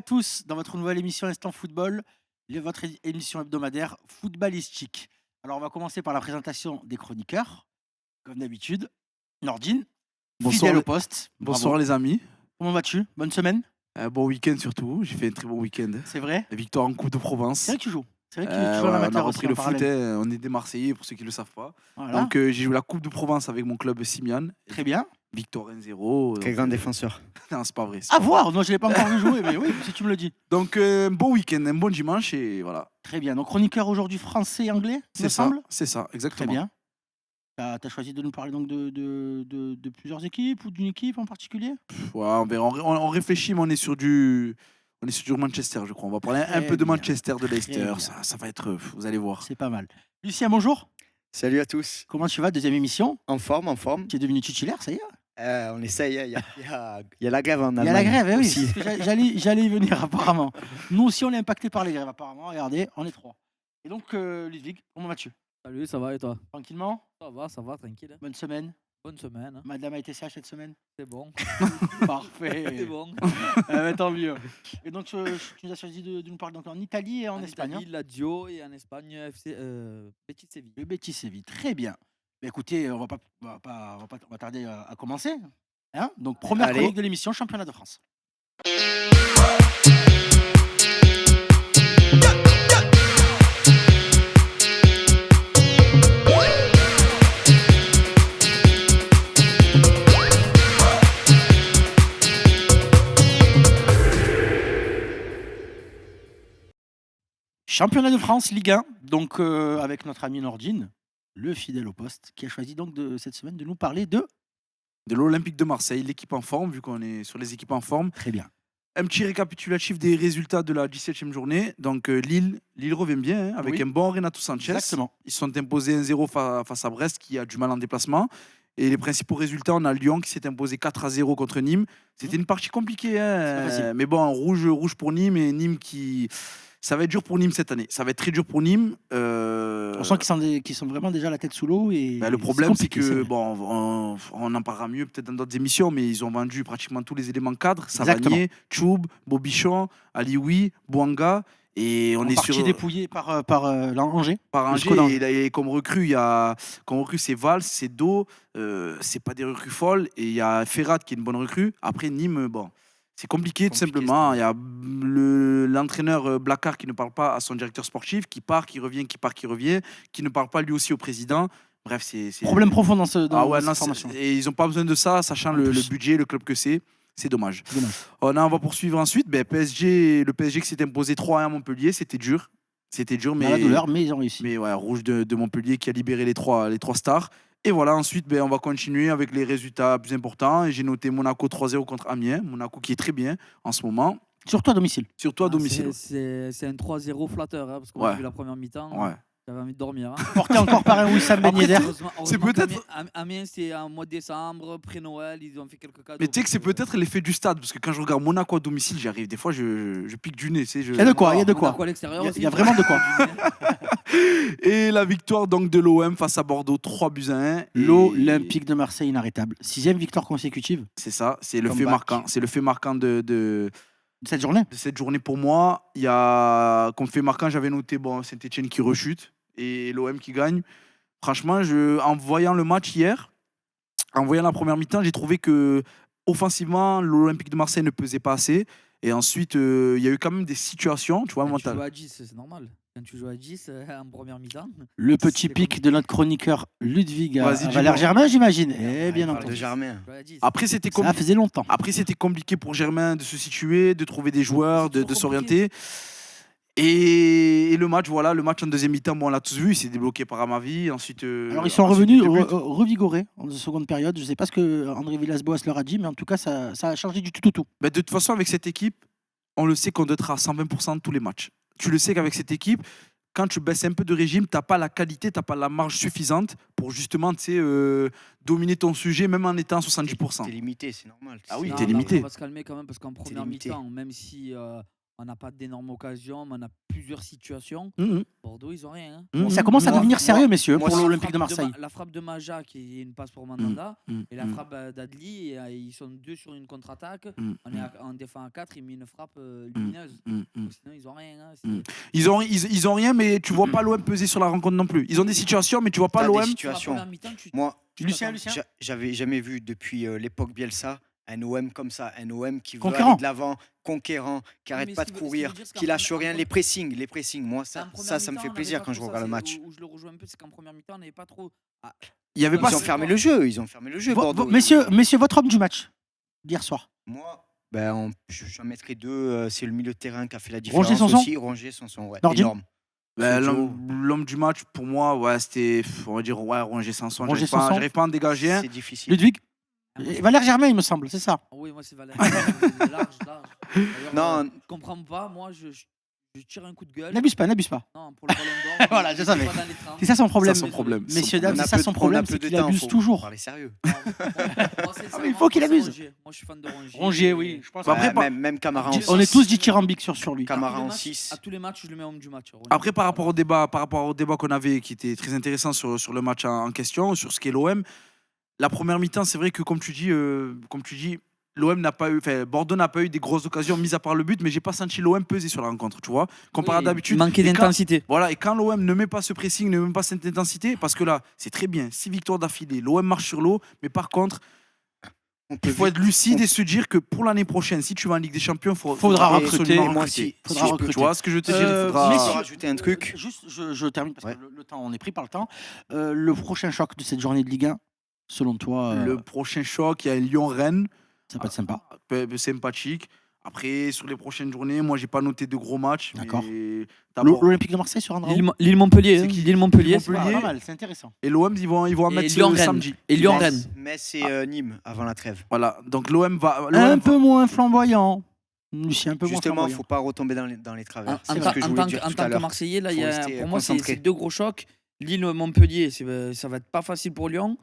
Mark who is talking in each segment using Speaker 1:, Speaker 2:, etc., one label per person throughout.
Speaker 1: tous dans votre nouvelle émission Instant Football, votre émission hebdomadaire footballistique. Alors, on va commencer par la présentation des chroniqueurs, comme d'habitude. Nordine,
Speaker 2: Bonsoir,
Speaker 1: fidèle au poste.
Speaker 2: bonsoir
Speaker 1: Bravo.
Speaker 2: les amis.
Speaker 1: Comment vas-tu? Bonne semaine?
Speaker 2: Bon week-end surtout. J'ai fait un très bon week-end.
Speaker 1: C'est vrai?
Speaker 2: La victoire en Coupe de Provence.
Speaker 1: C'est vrai que tu joues. C'est vrai que tu joues en
Speaker 2: On
Speaker 1: amateur
Speaker 2: a
Speaker 1: aussi
Speaker 2: repris
Speaker 1: en
Speaker 2: le foot.
Speaker 1: parallèle.
Speaker 2: On est des Marseillais pour ceux qui ne le savent pas.
Speaker 1: Voilà.
Speaker 2: Donc j'ai joué la Coupe de Provence avec mon club Simian.
Speaker 1: Très bien.
Speaker 2: Victoire 1-0.
Speaker 3: Très grand défenseur.
Speaker 2: Non, c'est pas vrai.
Speaker 1: À voir. Moi, je ne l'ai pas encore vu jouer, mais oui, si tu me le dis.
Speaker 2: Donc un bon week-end, un bon dimanche et voilà.
Speaker 1: Très bien. Donc, chroniqueur aujourd'hui français et anglais, il me
Speaker 2: C'est ça.
Speaker 1: semble.
Speaker 2: C'est ça,
Speaker 1: Très
Speaker 2: exactement.
Speaker 1: bien. Tu as choisi de nous parler donc de plusieurs équipes ou d'une équipe en particulier?
Speaker 2: Ouais, on verra. On réfléchit, mais on est sur du Manchester, je crois. On va parler un
Speaker 1: Très
Speaker 2: peu de
Speaker 1: bien.
Speaker 2: Manchester, de Leicester.
Speaker 1: bien.
Speaker 2: Ça va être, vous allez voir.
Speaker 1: C'est pas mal. Lucien, bonjour.
Speaker 3: Salut à tous.
Speaker 1: Comment tu vas? Deuxième émission.
Speaker 3: En forme, en forme.
Speaker 1: Tu es devenu titulaire, ça y est?
Speaker 3: On essaye, hein, il y a la grève en
Speaker 1: Il y
Speaker 3: Allemagne.
Speaker 1: a la grève, eh oui.
Speaker 3: aussi.
Speaker 1: Parce que j'allais y venir apparemment. Nous aussi, on est impacté par les grèves apparemment. Regardez, on est trois. Et donc, Ludwig, comment vas-tu?
Speaker 4: Salut, ça va et toi?
Speaker 1: Tranquillement?
Speaker 4: Ça va, tranquille.
Speaker 1: Bonne semaine.
Speaker 4: Bonne semaine, hein.
Speaker 1: Madame a été sage cette semaine?
Speaker 4: C'est bon.
Speaker 1: Parfait.
Speaker 4: C'est bon.
Speaker 1: Tant mieux. Et donc, tu nous as choisi de nous parler donc, en Italie et en Espagne.
Speaker 4: Italie, Lazio et en Espagne, FC, Betis Séville.
Speaker 1: Le Betis Séville, très bien. Bah, écoutez, on va pas tarder à commencer. Hein, donc, première
Speaker 3: Allez.
Speaker 1: chronique de l'émission Championnat de France. Championnat de France, Ligue 1, donc avec notre ami Nordine, le fidèle au poste, qui a choisi donc cette semaine de nous parler de...
Speaker 2: De l'Olympique de Marseille, l'équipe en forme, vu qu'on est sur les équipes en forme.
Speaker 1: Très bien.
Speaker 2: Un petit récapitulatif des résultats de la 17e journée. Donc Lille revient bien, hein, avec
Speaker 1: Oui.
Speaker 2: un bon Renato Sanchez.
Speaker 1: Exactement.
Speaker 2: Ils se sont imposés 1-0 face à Brest, qui a du mal en déplacement. Et les principaux résultats, on a Lyon qui s'est imposé 4-0 contre Nîmes. C'était une partie compliquée, hein,
Speaker 1: C'est pas facile.
Speaker 2: mais bon, rouge pour Nîmes, et Nîmes qui... Ça va être dur pour Nîmes cette année. Ça va être très dur pour Nîmes.
Speaker 1: On sent qu'ils sont vraiment déjà la tête sous l'eau. Et
Speaker 2: Le problème, c'est
Speaker 1: compliqué,
Speaker 2: que,
Speaker 1: vrai.
Speaker 2: bon, on en parlera mieux peut-être dans d'autres émissions, mais ils ont vendu pratiquement tous les éléments cadres.
Speaker 1: Exactement.
Speaker 2: Savanier, Choub, Bobichon, Alioui, Bouanga. Et on
Speaker 1: En
Speaker 2: est
Speaker 1: partie
Speaker 2: sur...
Speaker 1: dépouillé par Angers.
Speaker 2: Par
Speaker 1: Jusqu'aux dents.
Speaker 2: Angers, et comme recrue, c'est Valls, c'est Do, c'est pas des recrues folles, et il y a Ferrat qui est une bonne recrue. Après Nîmes, bon, c'est compliqué tout simplement. Il y a l'entraîneur Blacard qui ne parle pas à son directeur sportif, qui part, qui revient, qui ne parle pas lui aussi au président. Bref, c'est
Speaker 1: Problème profond dans cette
Speaker 2: non,
Speaker 1: formation.
Speaker 2: et ils n'ont pas besoin de ça, sachant le budget, le club que c'est. C'est dommage.
Speaker 1: Dommage.
Speaker 2: On va poursuivre ensuite. Le PSG qui s'est imposé 3-1 à Montpellier, c'était dur.
Speaker 1: Dans
Speaker 2: Mais
Speaker 1: la douleur, mais ils ont réussi.
Speaker 2: mais ouais, rouge de Montpellier qui a libéré les trois stars. Et voilà, ensuite, on va continuer avec les résultats plus importants. Et j'ai noté Monaco 3-0 contre Amiens. Monaco qui est très bien en ce moment,
Speaker 1: Surtout à domicile.
Speaker 2: surtout à domicile.
Speaker 4: C'est un 3-0 flatteur, hein, parce qu'on
Speaker 2: Ouais.
Speaker 4: a vu la première mi-temps.
Speaker 2: Ouais.
Speaker 4: J'avais envie de dormir. Hein.
Speaker 1: Porté encore par un Wissam Ben
Speaker 2: Après,
Speaker 1: Yedder.
Speaker 2: C'est peut-être-
Speaker 4: Amiens, c'est en mois de décembre, pré-Noël, ils ont fait quelques cadeaux.
Speaker 2: Mais tu sais que c'est peut-être l'effet du stade, parce que quand je regarde Monaco à domicile, j'arrive, des fois, je pique du nez.
Speaker 1: Il y a de quoi, il y a de quoi.
Speaker 4: À l'extérieur
Speaker 1: Il
Speaker 4: aussi.
Speaker 1: y a vraiment de quoi.
Speaker 2: Et la victoire donc de l'OM face à Bordeaux, 3-1. Et
Speaker 1: L'Olympique de Marseille inarrêtable. 6e victoire consécutive
Speaker 2: C'est ça, c'est le fait
Speaker 1: Comeback.
Speaker 2: marquant. C'est le fait marquant de
Speaker 1: de cette journée.
Speaker 2: cette journée pour moi. Il y a, comme fait marquant, j'avais noté Saint-Etienne qui rechute et l'OM qui gagne. Franchement, en voyant le match hier, en voyant la première mi-temps, j'ai trouvé que offensivement, l'Olympique de Marseille ne pesait pas assez. Et ensuite, il y a eu quand même des situations, tu vois,
Speaker 4: Quand tu joues
Speaker 2: mentales.
Speaker 4: à 10, c'est normal. Quand tu joues à 10 en première mi-temps.
Speaker 1: Le petit
Speaker 4: C'est
Speaker 1: pic de notre chroniqueur Ludwig à
Speaker 2: Vas-y, dis-moi.
Speaker 1: Valère Germain, j'imagine. Eh bien
Speaker 3: Il parle de
Speaker 1: entendu.
Speaker 3: Germain.
Speaker 4: Tu joues à 10.
Speaker 2: Après, c'était
Speaker 1: Ça faisait longtemps.
Speaker 2: compliqué pour Germain de se situer, de trouver des joueurs,
Speaker 4: C'est toujours
Speaker 2: de s'orienter. Et le match en deuxième mi-temps, on l'a tous vu, il s'est débloqué par Amavi. Ensuite,
Speaker 1: Alors ils sont
Speaker 2: ensuite,
Speaker 1: revenus
Speaker 2: les buts.
Speaker 1: revigorés en seconde période. Je ne sais pas ce que André Villas-Boas leur a dit, mais en tout cas, ça a changé du tout.
Speaker 2: De toute façon, avec cette équipe, on le sait qu'on doit être à 120% de tous les matchs. Tu le sais qu'avec cette équipe, quand tu baisses un peu de régime, tu n'as pas la qualité, tu n'as pas la marge suffisante pour justement dominer ton sujet, même en étant à 70%.
Speaker 3: T'es limité, c'est normal.
Speaker 2: Ah oui,
Speaker 4: Non,
Speaker 2: t'es
Speaker 4: là,
Speaker 2: limité.
Speaker 4: On va se calmer quand même parce qu'en première
Speaker 3: limité.
Speaker 4: mi-temps, même si On n'a pas d'énormes occasions, mais on a plusieurs situations.
Speaker 2: Mhm.
Speaker 4: Bordeaux, ils n'ont rien.
Speaker 2: Mhm.
Speaker 1: Ça commence à
Speaker 3: Moi-
Speaker 1: devenir sérieux,
Speaker 3: moi-
Speaker 1: messieurs,
Speaker 3: moi,
Speaker 1: pour
Speaker 3: c'est
Speaker 1: l'Olympique de Marseille.
Speaker 4: La frappe de Maja, qui est une passe pour Mandanda,
Speaker 2: Mhm.
Speaker 4: et la
Speaker 2: Mhm.
Speaker 4: frappe d'Adli, et, ils sont deux sur une contre-attaque.
Speaker 2: Mhm.
Speaker 4: On défend à 4, il met une frappe lumineuse.
Speaker 2: Mhm. Mhm.
Speaker 4: Sinon, ils n'ont rien. Hein.
Speaker 2: Mhm. Ils ont rien, mais tu vois pas l'OM peser sur la rencontre non plus. Ils ont des situations, mais tu vois pas
Speaker 3: T'as des
Speaker 2: l'OM.
Speaker 3: situations. Moi,
Speaker 1: Lucien,
Speaker 3: j'avais jamais vu depuis l'époque Bielsa un OM comme ça, un OM qui veut
Speaker 1: Conquérant.
Speaker 3: aller de l'avant, conquérant, qui arrête
Speaker 4: mais
Speaker 3: pas
Speaker 4: ce
Speaker 3: de
Speaker 4: qui veut
Speaker 3: courir,
Speaker 4: dire, c'est qu'en
Speaker 3: qui lâche
Speaker 4: première-
Speaker 3: rien, les pressings. Moi, ça me fait plaisir quand je regarde le match.
Speaker 4: Où je le rejoins un peu, c'est qu'en première mi-temps, on n'avait pas trop.
Speaker 2: Il y avait pas.
Speaker 3: Ils ont fermé le jeu, Bordeaux.
Speaker 1: Messieurs, votre homme du match d'hier soir.
Speaker 3: Moi, j'en mettrai deux. C'est le milieu de terrain qui a fait la différence
Speaker 1: Rongier, Sanson
Speaker 3: aussi. Rongier, Sanson, ouais,
Speaker 1: Nordin
Speaker 3: énorme.
Speaker 2: Ben,
Speaker 3: Sojo.
Speaker 2: l'homme du match, pour moi, ouais, c'était, on va dire, ouais, Rongier Sanson.
Speaker 1: Rongier
Speaker 2: J'arrive pas,
Speaker 1: Sanson.
Speaker 2: j'arrive pas à en dégager un.
Speaker 3: C'est difficile.
Speaker 1: Ludwig Et Valère Germain, il me semble, c'est ça.
Speaker 4: Oui, moi, c'est Valère. Large. D'ailleurs,
Speaker 3: Non.
Speaker 4: je comprends pas. Moi, je tire un coup de gueule.
Speaker 1: N'abuse pas.
Speaker 4: Non, pour le ballon d'or.
Speaker 1: Voilà, je savais.
Speaker 4: pas dans les 30.
Speaker 1: C'est ça son problème.
Speaker 2: Ça, son problème.
Speaker 1: Messieurs, dames,
Speaker 3: On a
Speaker 1: c'est ça
Speaker 3: peu-
Speaker 1: son
Speaker 3: on a
Speaker 1: problème,
Speaker 3: peu
Speaker 1: c'est
Speaker 3: de
Speaker 1: qu'il
Speaker 3: temps,
Speaker 1: abuse
Speaker 3: faut
Speaker 1: toujours.
Speaker 3: parler sérieux.
Speaker 4: Moi,
Speaker 1: il faut qu'il
Speaker 4: c'est
Speaker 1: abuse.
Speaker 4: Rongier. Moi, je suis fan de Rongier.
Speaker 1: Rongier, oui. Je pense
Speaker 2: Bah, après,
Speaker 3: Même Camara en
Speaker 1: on est
Speaker 3: 6.
Speaker 1: tous dithyrambiques sur lui.
Speaker 3: Camara
Speaker 4: À tous les
Speaker 3: en
Speaker 4: matchs-
Speaker 3: 6.
Speaker 4: À tous les matchs, je le mets homme du match. Rongier.
Speaker 2: Après, par rapport au débat qu'on avait, qui était très intéressant sur le match en question, sur ce qu'est l'OM, la première mi-temps, c'est vrai que, comme tu dis, l'OM n'a pas eu, Bordeaux n'a pas eu des grosses occasions, mis à part le but, mais j'ai pas senti l'OM peser sur la rencontre, tu vois, comparé à
Speaker 4: Oui,
Speaker 2: d'habitude.
Speaker 4: il manquait
Speaker 2: Et quand-
Speaker 4: d'intensité.
Speaker 2: Voilà, et quand l'OM ne met pas ce pressing, ne met pas cette intensité, parce que là, c'est très bien, 6 victoires d'affilée, l'OM marche sur l'eau, mais par contre, il faut être lucide et se dire que pour l'année prochaine, si tu vas en Ligue des Champions,
Speaker 1: Faudra
Speaker 2: absolument
Speaker 1: recruter.
Speaker 3: Moi,
Speaker 2: recruter.
Speaker 3: si
Speaker 1: Faudra
Speaker 3: je peux-
Speaker 1: recruter.
Speaker 2: Tu vois ce que je veux te dire, il faudra...
Speaker 3: Mais
Speaker 1: messieurs,
Speaker 3: si- rajouter un truc.
Speaker 1: Juste, je termine parce
Speaker 3: Ouais.
Speaker 1: que le temps, on est pris par le temps. Le prochain choc de cette journée de Ligue 1, selon toi,
Speaker 2: Le prochain choc, il y a Lyon-Rennes.
Speaker 1: ça peut être sympa.
Speaker 2: Peu sympathique. Après, sur les prochaines journées, moi, j'ai pas noté de gros matchs.
Speaker 1: D'accord.
Speaker 2: mais d'abord-
Speaker 1: L'Olympique de Marseille se rendra où
Speaker 4: Lille-Montpellier.
Speaker 2: C'est qui
Speaker 4: Lille-Montpellier.
Speaker 2: Lille-Montpellier.
Speaker 1: C'est pas mal, c'est intéressant.
Speaker 2: Et l'OM, ils vont en mettre ce
Speaker 4: Lyon-Rennes.
Speaker 2: samedi.
Speaker 4: Et Lyon-Rennes.
Speaker 3: Metz et Nîmes avant la trêve.
Speaker 2: Voilà. Donc l'OM va.
Speaker 1: Un peu moins flamboyant. Lucien, un peu moins
Speaker 3: Justement, il
Speaker 1: flamboyant.
Speaker 3: ne faut pas retomber dans les travers.
Speaker 4: En
Speaker 3: C'est ce
Speaker 4: tant
Speaker 3: que je voulais dire
Speaker 4: en
Speaker 3: tout
Speaker 4: tant
Speaker 3: à
Speaker 4: que
Speaker 3: l'heure.
Speaker 4: Marseillais, là,
Speaker 3: Faut
Speaker 4: il y a-
Speaker 3: rester
Speaker 4: pour moi, c'est
Speaker 3: concentré.
Speaker 4: deux gros chocs. Lille-Montpellier, ça va être pas facile pour Lyon.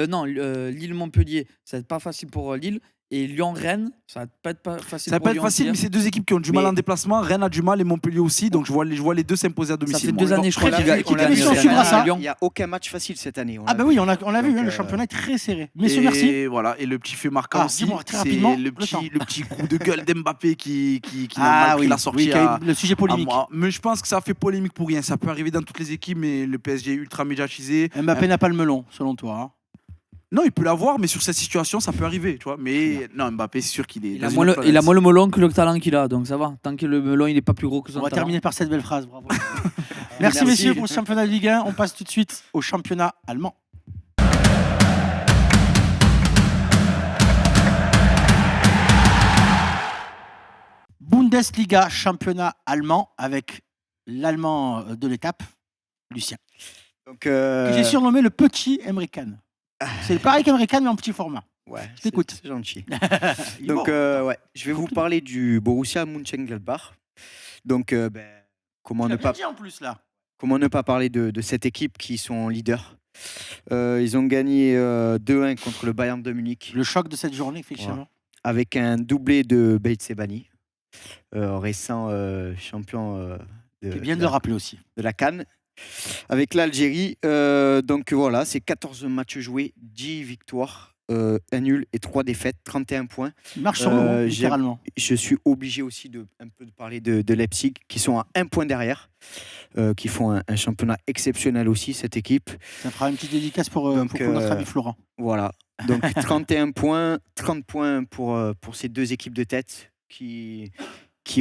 Speaker 4: Non, Lille-Montpellier, ça va être pas facile pour Lille. Et Lyon-Rennes, ça va pas être pas facile
Speaker 2: Ça
Speaker 4: pour
Speaker 2: peut être
Speaker 4: Lyon
Speaker 2: facile,
Speaker 4: aussi,
Speaker 2: mais c'est deux équipes qui ont du mal
Speaker 3: Mais-
Speaker 2: en déplacement. Rennes a du mal et Montpellier aussi. Donc je vois les deux s'imposer à domicile.
Speaker 4: fait
Speaker 2: moi.
Speaker 4: 2 années, je crois,
Speaker 3: On l'a
Speaker 4: qu'il
Speaker 3: vu,
Speaker 4: gagne.
Speaker 3: on l'a
Speaker 1: l'émission,
Speaker 3: vu,
Speaker 1: on suivra ça.
Speaker 3: Il n'y a aucun match facile cette année.
Speaker 1: Ah bah oui, on l'a vu,
Speaker 3: Donc,
Speaker 1: le championnat est très serré. Messieurs, merci.
Speaker 2: Et voilà, et le petit fait marquant
Speaker 1: Ah,
Speaker 2: aussi,
Speaker 1: dis-moi, très
Speaker 2: c'est
Speaker 1: rapidement,
Speaker 2: le
Speaker 1: le temps.
Speaker 2: petit coup de gueule d'Mbappé qui n'a mal pris
Speaker 1: oui,
Speaker 2: la sortie
Speaker 1: oui, qui a eu
Speaker 2: à-
Speaker 1: le sujet
Speaker 2: à
Speaker 1: polémique.
Speaker 2: moi. Mais je pense que ça fait polémique pour rien. Ça peut arriver dans toutes les équipes, mais le PSG est ultra médiatisé.
Speaker 1: Mbappé n'a pas le melon, selon toi. hein.
Speaker 2: Non, il peut l'avoir, mais sur cette situation, ça peut arriver, tu vois. Mais non, Mbappé, c'est sûr qu'il est.
Speaker 4: Il
Speaker 2: dans
Speaker 4: a
Speaker 2: une
Speaker 4: moins
Speaker 2: autre
Speaker 4: il a
Speaker 2: planète.
Speaker 4: moins le melon que le talent qu'il a, donc ça va. Tant que le melon il n'est pas plus gros que son
Speaker 1: On va
Speaker 4: talent.
Speaker 1: terminer par cette belle phrase, bravo. Merci messieurs pour ce championnat de Ligue 1. On passe tout de suite au championnat allemand. Bundesliga, championnat allemand, avec l'allemand de l'étape, Lucien.
Speaker 3: Donc,
Speaker 1: Que j'ai surnommé le petit Emre Can. C'est pareil qu'Emre Can, mais en petit format.
Speaker 3: ouais,
Speaker 1: Je t'écoute.
Speaker 3: c'est gentil.
Speaker 1: Il est
Speaker 3: Donc,
Speaker 1: bon.
Speaker 3: ouais, je vais vous parler du Borussia Mönchengladbach. Donc, comment
Speaker 1: Tu
Speaker 3: ne
Speaker 1: l'as bien
Speaker 3: pas
Speaker 1: dit en plus là.
Speaker 3: Comment ne pas parler de cette équipe qui sont leaders. Ils ont gagné 2-1 contre le Bayern de Munich
Speaker 1: Le choc de cette journée, effectivement.
Speaker 3: avec un doublé de Beitsebani, récent champion
Speaker 1: C'est bien de le rappeler aussi.
Speaker 3: de la CAN. Avec l'Algérie, donc voilà, c'est 14 matchs joués, 10 victoires, 1 nul et 3 défaites, 31 points.
Speaker 1: Il marche sur l'eau, hein,
Speaker 3: j'ai-
Speaker 1: littéralement.
Speaker 3: Je suis obligé aussi un peu de parler de Leipzig, qui sont à 1 point derrière, qui font un championnat exceptionnel aussi, cette équipe.
Speaker 1: Ça fera une petite dédicace pour
Speaker 3: Donc,
Speaker 1: notre ami Florent.
Speaker 3: Voilà, donc 31 points, 30 points pour ces deux équipes de tête qui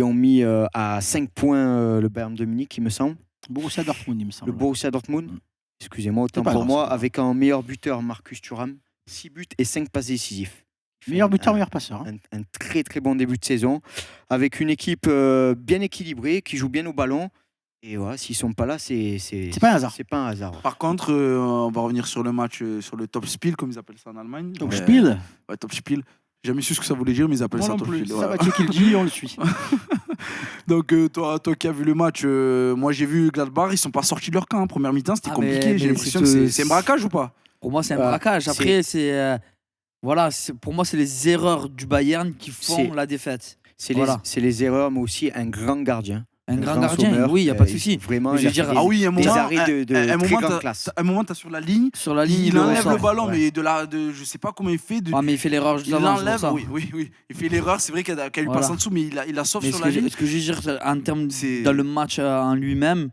Speaker 3: ont mis à 5 points le Bayern de Munich, il me semble.
Speaker 1: Borussia Dortmund, il me semble.
Speaker 3: Le Borussia Dortmund, excusez-moi, autant
Speaker 1: pas
Speaker 3: pour
Speaker 1: grave,
Speaker 3: moi,
Speaker 1: c'est pas
Speaker 3: avec en meilleur buteur Marcus Thuram, 6 buts et 5 passes décisives.
Speaker 1: Meilleur buteur,
Speaker 3: Un-
Speaker 1: meilleur passeur. hein.
Speaker 3: un très très bon début de saison, avec une équipe bien équilibrée, qui joue bien au ballon. Et voilà, s'ils sont pas là, c'est
Speaker 1: pas un hasard.
Speaker 3: C'est pas un hasard. ouais.
Speaker 2: Par contre, on va revenir sur le match, sur le top spiel, comme ils appellent ça en Allemagne.
Speaker 1: Donc,
Speaker 2: Ouais,
Speaker 1: Spiel,
Speaker 2: ouais, top spiel. J'ai jamais su ce que ça voulait dire, mais ils appellent
Speaker 1: moi
Speaker 2: ça
Speaker 1: non
Speaker 2: top
Speaker 1: plus.
Speaker 2: spiel.
Speaker 1: C'est
Speaker 2: voilà.
Speaker 1: Sabatier qui le dit, on le suit.
Speaker 2: Donc, toi qui as vu le match, moi j'ai vu Gladbach, ils sont pas sortis de leur camp en première mi-temps, c'était
Speaker 4: Ah,
Speaker 2: compliqué.
Speaker 4: mais
Speaker 2: J'ai l'impression
Speaker 4: c'est-
Speaker 2: que c'est un braquage ou pas?
Speaker 4: Pour moi, c'est un
Speaker 3: Bah,
Speaker 4: braquage. Après, c'est. Voilà, pour moi, c'est les erreurs du Bayern qui font
Speaker 3: C'est-
Speaker 4: la défaite.
Speaker 3: C'est
Speaker 4: Voilà.
Speaker 3: les erreurs, mais aussi un grand gardien.
Speaker 4: Un grand gardien,
Speaker 3: Sommer,
Speaker 4: oui, il n'y a pas de souci.
Speaker 3: Vraiment,
Speaker 4: Mais je
Speaker 3: il a
Speaker 4: veux dire,
Speaker 3: fait des,
Speaker 2: Ah oui, un
Speaker 3: des
Speaker 2: moment,
Speaker 3: arrêts de
Speaker 2: un
Speaker 3: très
Speaker 2: moment,
Speaker 3: grande classe.
Speaker 2: un moment, t'as sur la ligne,
Speaker 4: Sur la ligne,
Speaker 2: il
Speaker 4: le
Speaker 2: enlève le
Speaker 4: ressort.
Speaker 2: ballon,
Speaker 3: Ouais.
Speaker 2: mais je sais pas comment il fait.
Speaker 4: Ah, mais il fait l'erreur juste
Speaker 2: Il
Speaker 4: avant, c'est pour
Speaker 2: l'enlève,
Speaker 4: ça.
Speaker 2: oui. Il fait l'erreur, c'est vrai qu'il y a une
Speaker 4: Voilà.
Speaker 2: passe en dessous, mais il la sauve
Speaker 4: Mais
Speaker 2: sur
Speaker 4: ce
Speaker 2: la
Speaker 4: que,
Speaker 2: ligne.
Speaker 4: ce que je veux dire, en termes
Speaker 2: C'est-
Speaker 4: dans le match en lui-même,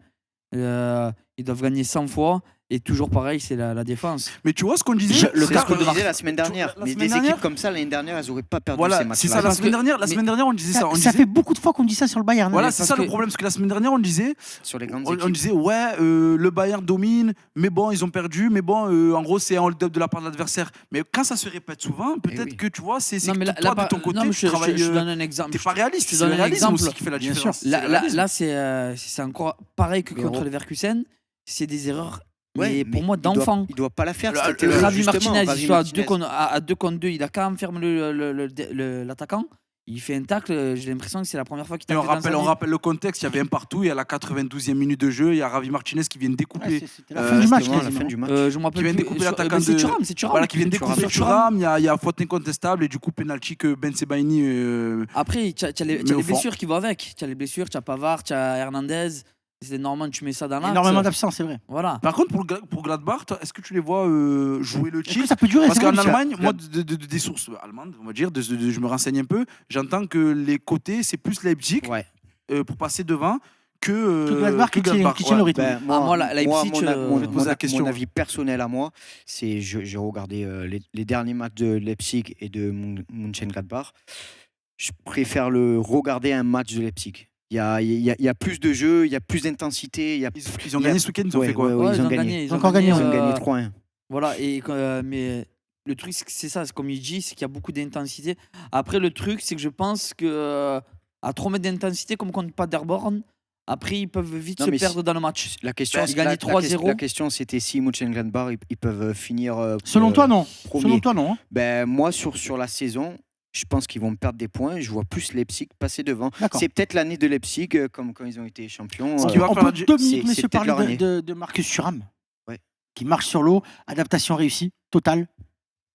Speaker 4: ils doivent gagner 100 fois. Et toujours pareil, c'est la défense.
Speaker 2: Mais tu vois ce qu'on disait
Speaker 3: Le
Speaker 2: c'est
Speaker 3: cas
Speaker 2: ce
Speaker 3: qu'on
Speaker 2: que-
Speaker 3: disait la semaine dernière.
Speaker 2: la
Speaker 3: Mais
Speaker 2: semaine
Speaker 3: des
Speaker 2: dernière-
Speaker 3: équipes comme ça, l'année dernière, elles n'auraient pas perdu ces
Speaker 2: Voilà,
Speaker 3: matchs-là.
Speaker 2: c'est ça. La
Speaker 4: Parce
Speaker 2: semaine
Speaker 4: que-
Speaker 2: dernière, on disait ça. On
Speaker 1: Ça
Speaker 2: disait,
Speaker 1: fait beaucoup de fois qu'on dit ça sur le Bayern.
Speaker 2: voilà,
Speaker 1: hein.
Speaker 2: c'est
Speaker 4: parce
Speaker 2: ça le
Speaker 4: que-
Speaker 2: problème, parce que la semaine dernière, on disait,
Speaker 3: Sur les grandes
Speaker 2: on
Speaker 3: équipes.
Speaker 2: disait, ouais, le Bayern domine, mais bon, ils ont perdu, mais bon, en gros, c'est un hold-up de la part de l'adversaire. Mais quand ça se répète souvent, peut-être
Speaker 3: oui.
Speaker 2: que tu vois, c'est
Speaker 4: Non, mais
Speaker 2: que
Speaker 4: là,
Speaker 2: toi,
Speaker 4: là,
Speaker 2: de ton côté,
Speaker 4: non, mais
Speaker 2: tu travailles.
Speaker 4: je donne un exemple.
Speaker 2: T'es pas réaliste,
Speaker 4: je
Speaker 2: c'est
Speaker 4: donne
Speaker 2: le
Speaker 4: un
Speaker 2: réalisme
Speaker 4: exemple.
Speaker 2: aussi qui fait la
Speaker 1: Bien
Speaker 2: différence.
Speaker 1: sûr.
Speaker 2: C'est le réalisme.
Speaker 4: Là, c'est encore pareil que
Speaker 3: Mais
Speaker 4: contre
Speaker 3: on-
Speaker 4: Leverkusen. C'est des erreurs,
Speaker 3: Ouais,
Speaker 4: mais pour moi,
Speaker 3: il doit-
Speaker 4: d'enfant.
Speaker 3: Il doit pas la faire.
Speaker 2: Le-
Speaker 3: c'était
Speaker 2: le-
Speaker 4: Ravi
Speaker 3: justement,
Speaker 4: Martinez,
Speaker 3: Ravi
Speaker 4: il soit à
Speaker 3: Martinez.
Speaker 4: 2 contre 2, il a quand même fermé l'attaquant. Il fait un tacle, j'ai l'impression que c'est la première fois qu'il
Speaker 2: Et
Speaker 4: tacle dans sa
Speaker 2: on
Speaker 4: vie.
Speaker 2: rappelle le contexte, il y avait un partout, et à la 92e minute de jeu, il y a Ravi Martinez qui vient de
Speaker 1: Ouais,
Speaker 2: découper.
Speaker 1: c'était la fin du match.
Speaker 3: Justement, à la fin
Speaker 1: quasiment.
Speaker 3: du match.
Speaker 4: Je me rappelle
Speaker 2: Qui vient
Speaker 4: plus.
Speaker 2: découper l'attaquant
Speaker 4: C'est
Speaker 2: de-
Speaker 4: Thuram, c'est Thuram.
Speaker 2: Voilà, qui vient de
Speaker 3: Thuram.
Speaker 2: découper Thuram, il y a faute incontestable, et du coup, penalty que Ben Sebaini.
Speaker 4: Après, tu as
Speaker 2: Mais
Speaker 4: les
Speaker 2: au fond.
Speaker 4: blessures qui vont avec. Tu as les blessures, tu as Pavard, tu as Hernandez. C'est normal, tu mets ça dans l'axe.
Speaker 1: Énormément d'absence, c'est vrai.
Speaker 4: Voilà.
Speaker 2: Par contre, pour Gladbach, toi, est-ce que tu les vois jouer le
Speaker 1: Est-ce que
Speaker 2: titre?
Speaker 1: ça peut durer?
Speaker 2: Parce
Speaker 1: c'est vrai,
Speaker 2: qu'en
Speaker 1: Lucien.
Speaker 2: Allemagne, moi, des sources allemandes, on va dire, je me renseigne un peu, j'entends que les côtés, c'est plus Leipzig
Speaker 3: Ouais.
Speaker 2: pour passer devant que
Speaker 1: Que Gladbach qui tient
Speaker 2: Gladbach,
Speaker 1: qui tient le
Speaker 2: ouais.
Speaker 1: rythme.
Speaker 3: Ben,
Speaker 4: moi, Leipzig,
Speaker 3: mon,
Speaker 2: je vais te poser la question.
Speaker 3: mon avis personnel à moi, c'est j'ai regardé les derniers matchs de Leipzig et de Mönchengladbach. Je préfère regarder un match de Leipzig. Il y a plus de jeu, il y a plus d'intensité.
Speaker 2: Ils ont gagné ce week-end, ils ont
Speaker 3: Ouais,
Speaker 2: fait quoi?
Speaker 3: ouais,
Speaker 4: Ouais,
Speaker 3: ils ont gagné.
Speaker 1: Ils ont encore gagné,
Speaker 3: Ils ont
Speaker 1: ouais.
Speaker 3: gagné 3-1.
Speaker 4: Voilà, mais le truc, c'est ça, c'est comme il dit, c'est qu'il y a beaucoup d'intensité. Après, le truc, c'est que je pense que à trop mettre d'intensité, comme contre Paderborn, après, ils peuvent vite
Speaker 3: Non,
Speaker 4: se
Speaker 3: mais
Speaker 4: perdre dans le match.
Speaker 3: La question,
Speaker 4: Ils gagnent 3-0.
Speaker 3: La question, c'était si Mönchengladbach ils peuvent finir.
Speaker 1: Selon toi, non.
Speaker 3: premier.
Speaker 1: Selon toi, non. hein.
Speaker 3: Ben, moi, sur la saison, je pense qu'ils vont perdre des points. Je vois plus Leipzig passer devant.
Speaker 1: D'accord.
Speaker 3: C'est peut-être l'année de Leipzig, comme quand ils ont été champions.
Speaker 2: Ce qui va
Speaker 1: On
Speaker 2: faire
Speaker 1: peut
Speaker 2: la-
Speaker 1: 2 minutes,
Speaker 3: c'est
Speaker 1: messieurs,
Speaker 3: peut-être leur
Speaker 1: parler
Speaker 3: année.
Speaker 1: de Marcus Thuram.
Speaker 3: Ouais.
Speaker 1: Qui marche sur l'eau. Adaptation réussie, totale.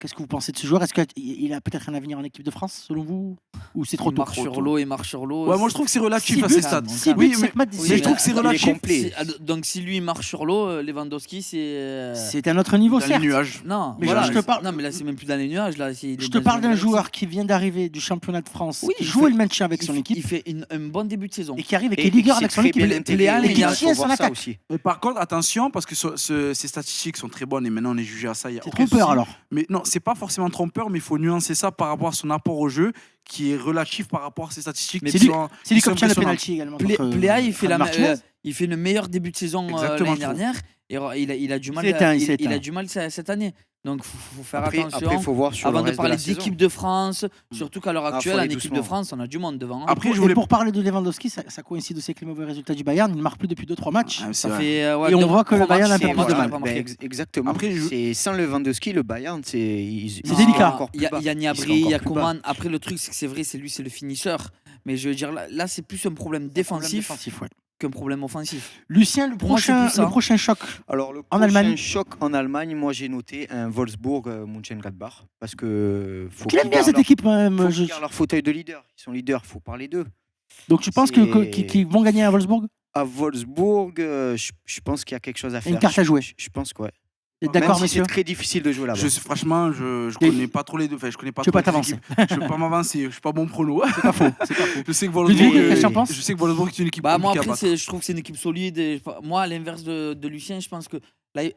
Speaker 1: Qu'est-ce que vous pensez de ce joueur? Est-ce qu'il a peut-être un avenir en équipe de France, selon vous? Ou c'est trop
Speaker 4: Il
Speaker 1: tôt?
Speaker 4: marche sur l'eau, il marche sur l'eau.
Speaker 2: Ouais, moi je trouve que c'est relatif
Speaker 1: Six
Speaker 2: à ces
Speaker 1: buts,
Speaker 2: stades.
Speaker 1: 6
Speaker 2: Oui,
Speaker 1: buts, 7 matchs,
Speaker 2: mais je trouve que c'est
Speaker 3: il est
Speaker 2: relatif.
Speaker 3: complet.
Speaker 4: Donc, si lui il marche sur l'eau, Lewandowski, c'est.
Speaker 1: C'est un autre niveau,
Speaker 2: Dans les
Speaker 1: certes.
Speaker 2: nuages.
Speaker 4: Non,
Speaker 1: Mais
Speaker 4: voilà.
Speaker 1: je te parle-
Speaker 4: Non, mais là, c'est même plus dans les nuages. Là,
Speaker 1: Je te parle d'un joueur qui vient d'arriver du championnat de France,
Speaker 4: Oui,
Speaker 1: qui
Speaker 4: il
Speaker 1: joue
Speaker 4: fait-
Speaker 1: le maintien avec son
Speaker 4: Il
Speaker 1: équipe
Speaker 4: fait un bon début de saison.
Speaker 1: et qui arrive et qui
Speaker 3: Et
Speaker 1: est leader
Speaker 3: qui
Speaker 1: avec
Speaker 3: s'est
Speaker 1: son
Speaker 3: très
Speaker 1: équipe.
Speaker 3: bien intégré.
Speaker 4: Léal,
Speaker 1: Et qui
Speaker 4: il a-
Speaker 1: tient
Speaker 3: faut
Speaker 1: son
Speaker 3: voir ça
Speaker 1: attaque.
Speaker 3: aussi.
Speaker 2: Mais par contre, attention, parce que ces statistiques sont très bonnes et maintenant on est jugé à ça. y a
Speaker 1: C'est
Speaker 2: aucun
Speaker 1: trompeur
Speaker 2: souci.
Speaker 1: alors.
Speaker 2: Mais non, c'est pas forcément trompeur, mais il faut nuancer ça par rapport à son apport au jeu qui est relatif par rapport à ses statistiques.
Speaker 1: Mais
Speaker 2: qui
Speaker 1: c'est lui-
Speaker 2: sont-
Speaker 1: C'est lui
Speaker 2: qui sont
Speaker 1: qui obtient le
Speaker 2: impressionnantes.
Speaker 1: penalty également.
Speaker 4: Pléa,
Speaker 1: contre,
Speaker 4: il fait
Speaker 1: Fran Martinez.
Speaker 4: il fait le meilleur début de saison
Speaker 2: Exactement,
Speaker 4: l'année
Speaker 2: je trouve.
Speaker 4: dernière. Et il a du mal.
Speaker 1: s'est éteint, il s'est
Speaker 4: Il a
Speaker 1: éteint.
Speaker 4: du mal cette année. Donc, faut faire
Speaker 3: Après,
Speaker 4: attention.
Speaker 3: il faut voir sur
Speaker 4: Avant
Speaker 3: le
Speaker 4: de
Speaker 3: reste
Speaker 4: parler
Speaker 3: la saison.
Speaker 4: d'équipe de France, surtout qu'à l'heure
Speaker 3: faut
Speaker 4: actuelle, en
Speaker 3: aller
Speaker 4: équipe de
Speaker 3: doucement.
Speaker 4: France, on a du monde devant. hein.
Speaker 2: Après, je
Speaker 1: Et
Speaker 2: voulais.
Speaker 1: pour parler de Lewandowski, ça coïncide aussi avec les mauvais résultats du Bayern. Il ne marque plus depuis 2-3 matchs.
Speaker 2: Ah, c'est
Speaker 4: Ça
Speaker 2: vrai.
Speaker 4: fait,
Speaker 1: Et on voit que le Bayern a
Speaker 3: C'est-
Speaker 1: perdu
Speaker 4: perdu
Speaker 1: de
Speaker 3: voilà,
Speaker 1: mal.
Speaker 3: ben, exactement.
Speaker 2: Après,
Speaker 3: C'est sans Lewandowski, le Bayern, c'est
Speaker 1: délicat.
Speaker 3: encore plus
Speaker 4: Il y a
Speaker 3: bas. Ils
Speaker 4: Gnabry,
Speaker 3: sont
Speaker 4: il y a
Speaker 3: encore plus bas.
Speaker 4: Coman. Après, le truc, c'est que c'est vrai, c'est le finisseur. Mais je veux dire, là c'est plus un problème défensif
Speaker 1: Ouais.
Speaker 4: qu'un problème offensif.
Speaker 1: Lucien,
Speaker 4: Pour moi, c'est plus ça.
Speaker 1: le prochain choc.
Speaker 3: Alors, le
Speaker 1: En
Speaker 3: prochain
Speaker 1: Allemagne.
Speaker 3: choc en Allemagne, moi j'ai noté un Wolfsburg-Mönchengladbach parce que faut
Speaker 1: Il aime bien cette équipe.
Speaker 3: faut qu'ils gardent leur fauteuil de leader. Ils sont leaders, faut parler d'eux.
Speaker 1: Donc tu penses qu'ils vont gagner à Wolfsburg?
Speaker 3: À Wolfsburg, je pense qu'il y a quelque chose à faire.
Speaker 1: Une carte à jouer.
Speaker 3: Je pense que ouais.
Speaker 1: Vous êtes d'accord,
Speaker 3: Même si
Speaker 1: messieurs?
Speaker 3: c'est très difficile de jouer là-bas.
Speaker 2: Franchement, je
Speaker 1: Et-
Speaker 2: connais pas trop les deux. Enfin, je connais pas
Speaker 1: Tu veux
Speaker 2: trop
Speaker 1: pas
Speaker 2: les
Speaker 1: t'avancer.
Speaker 2: équipes. Je veux pas m'avancer. Je suis pas bon prono.
Speaker 1: C'est pas faux. C'est pas faux.
Speaker 2: Je sais que
Speaker 1: Ludwig,
Speaker 2: Wolfsburg,
Speaker 1: qu'est-ce que t'en penses?
Speaker 2: je sais que Wolfsburg est une équipe
Speaker 4: Bah, moi,
Speaker 2: compliquée à
Speaker 4: après,
Speaker 2: battre.
Speaker 4: je trouve que c'est une équipe solide. Et, moi, à l'inverse de Lucien, je pense que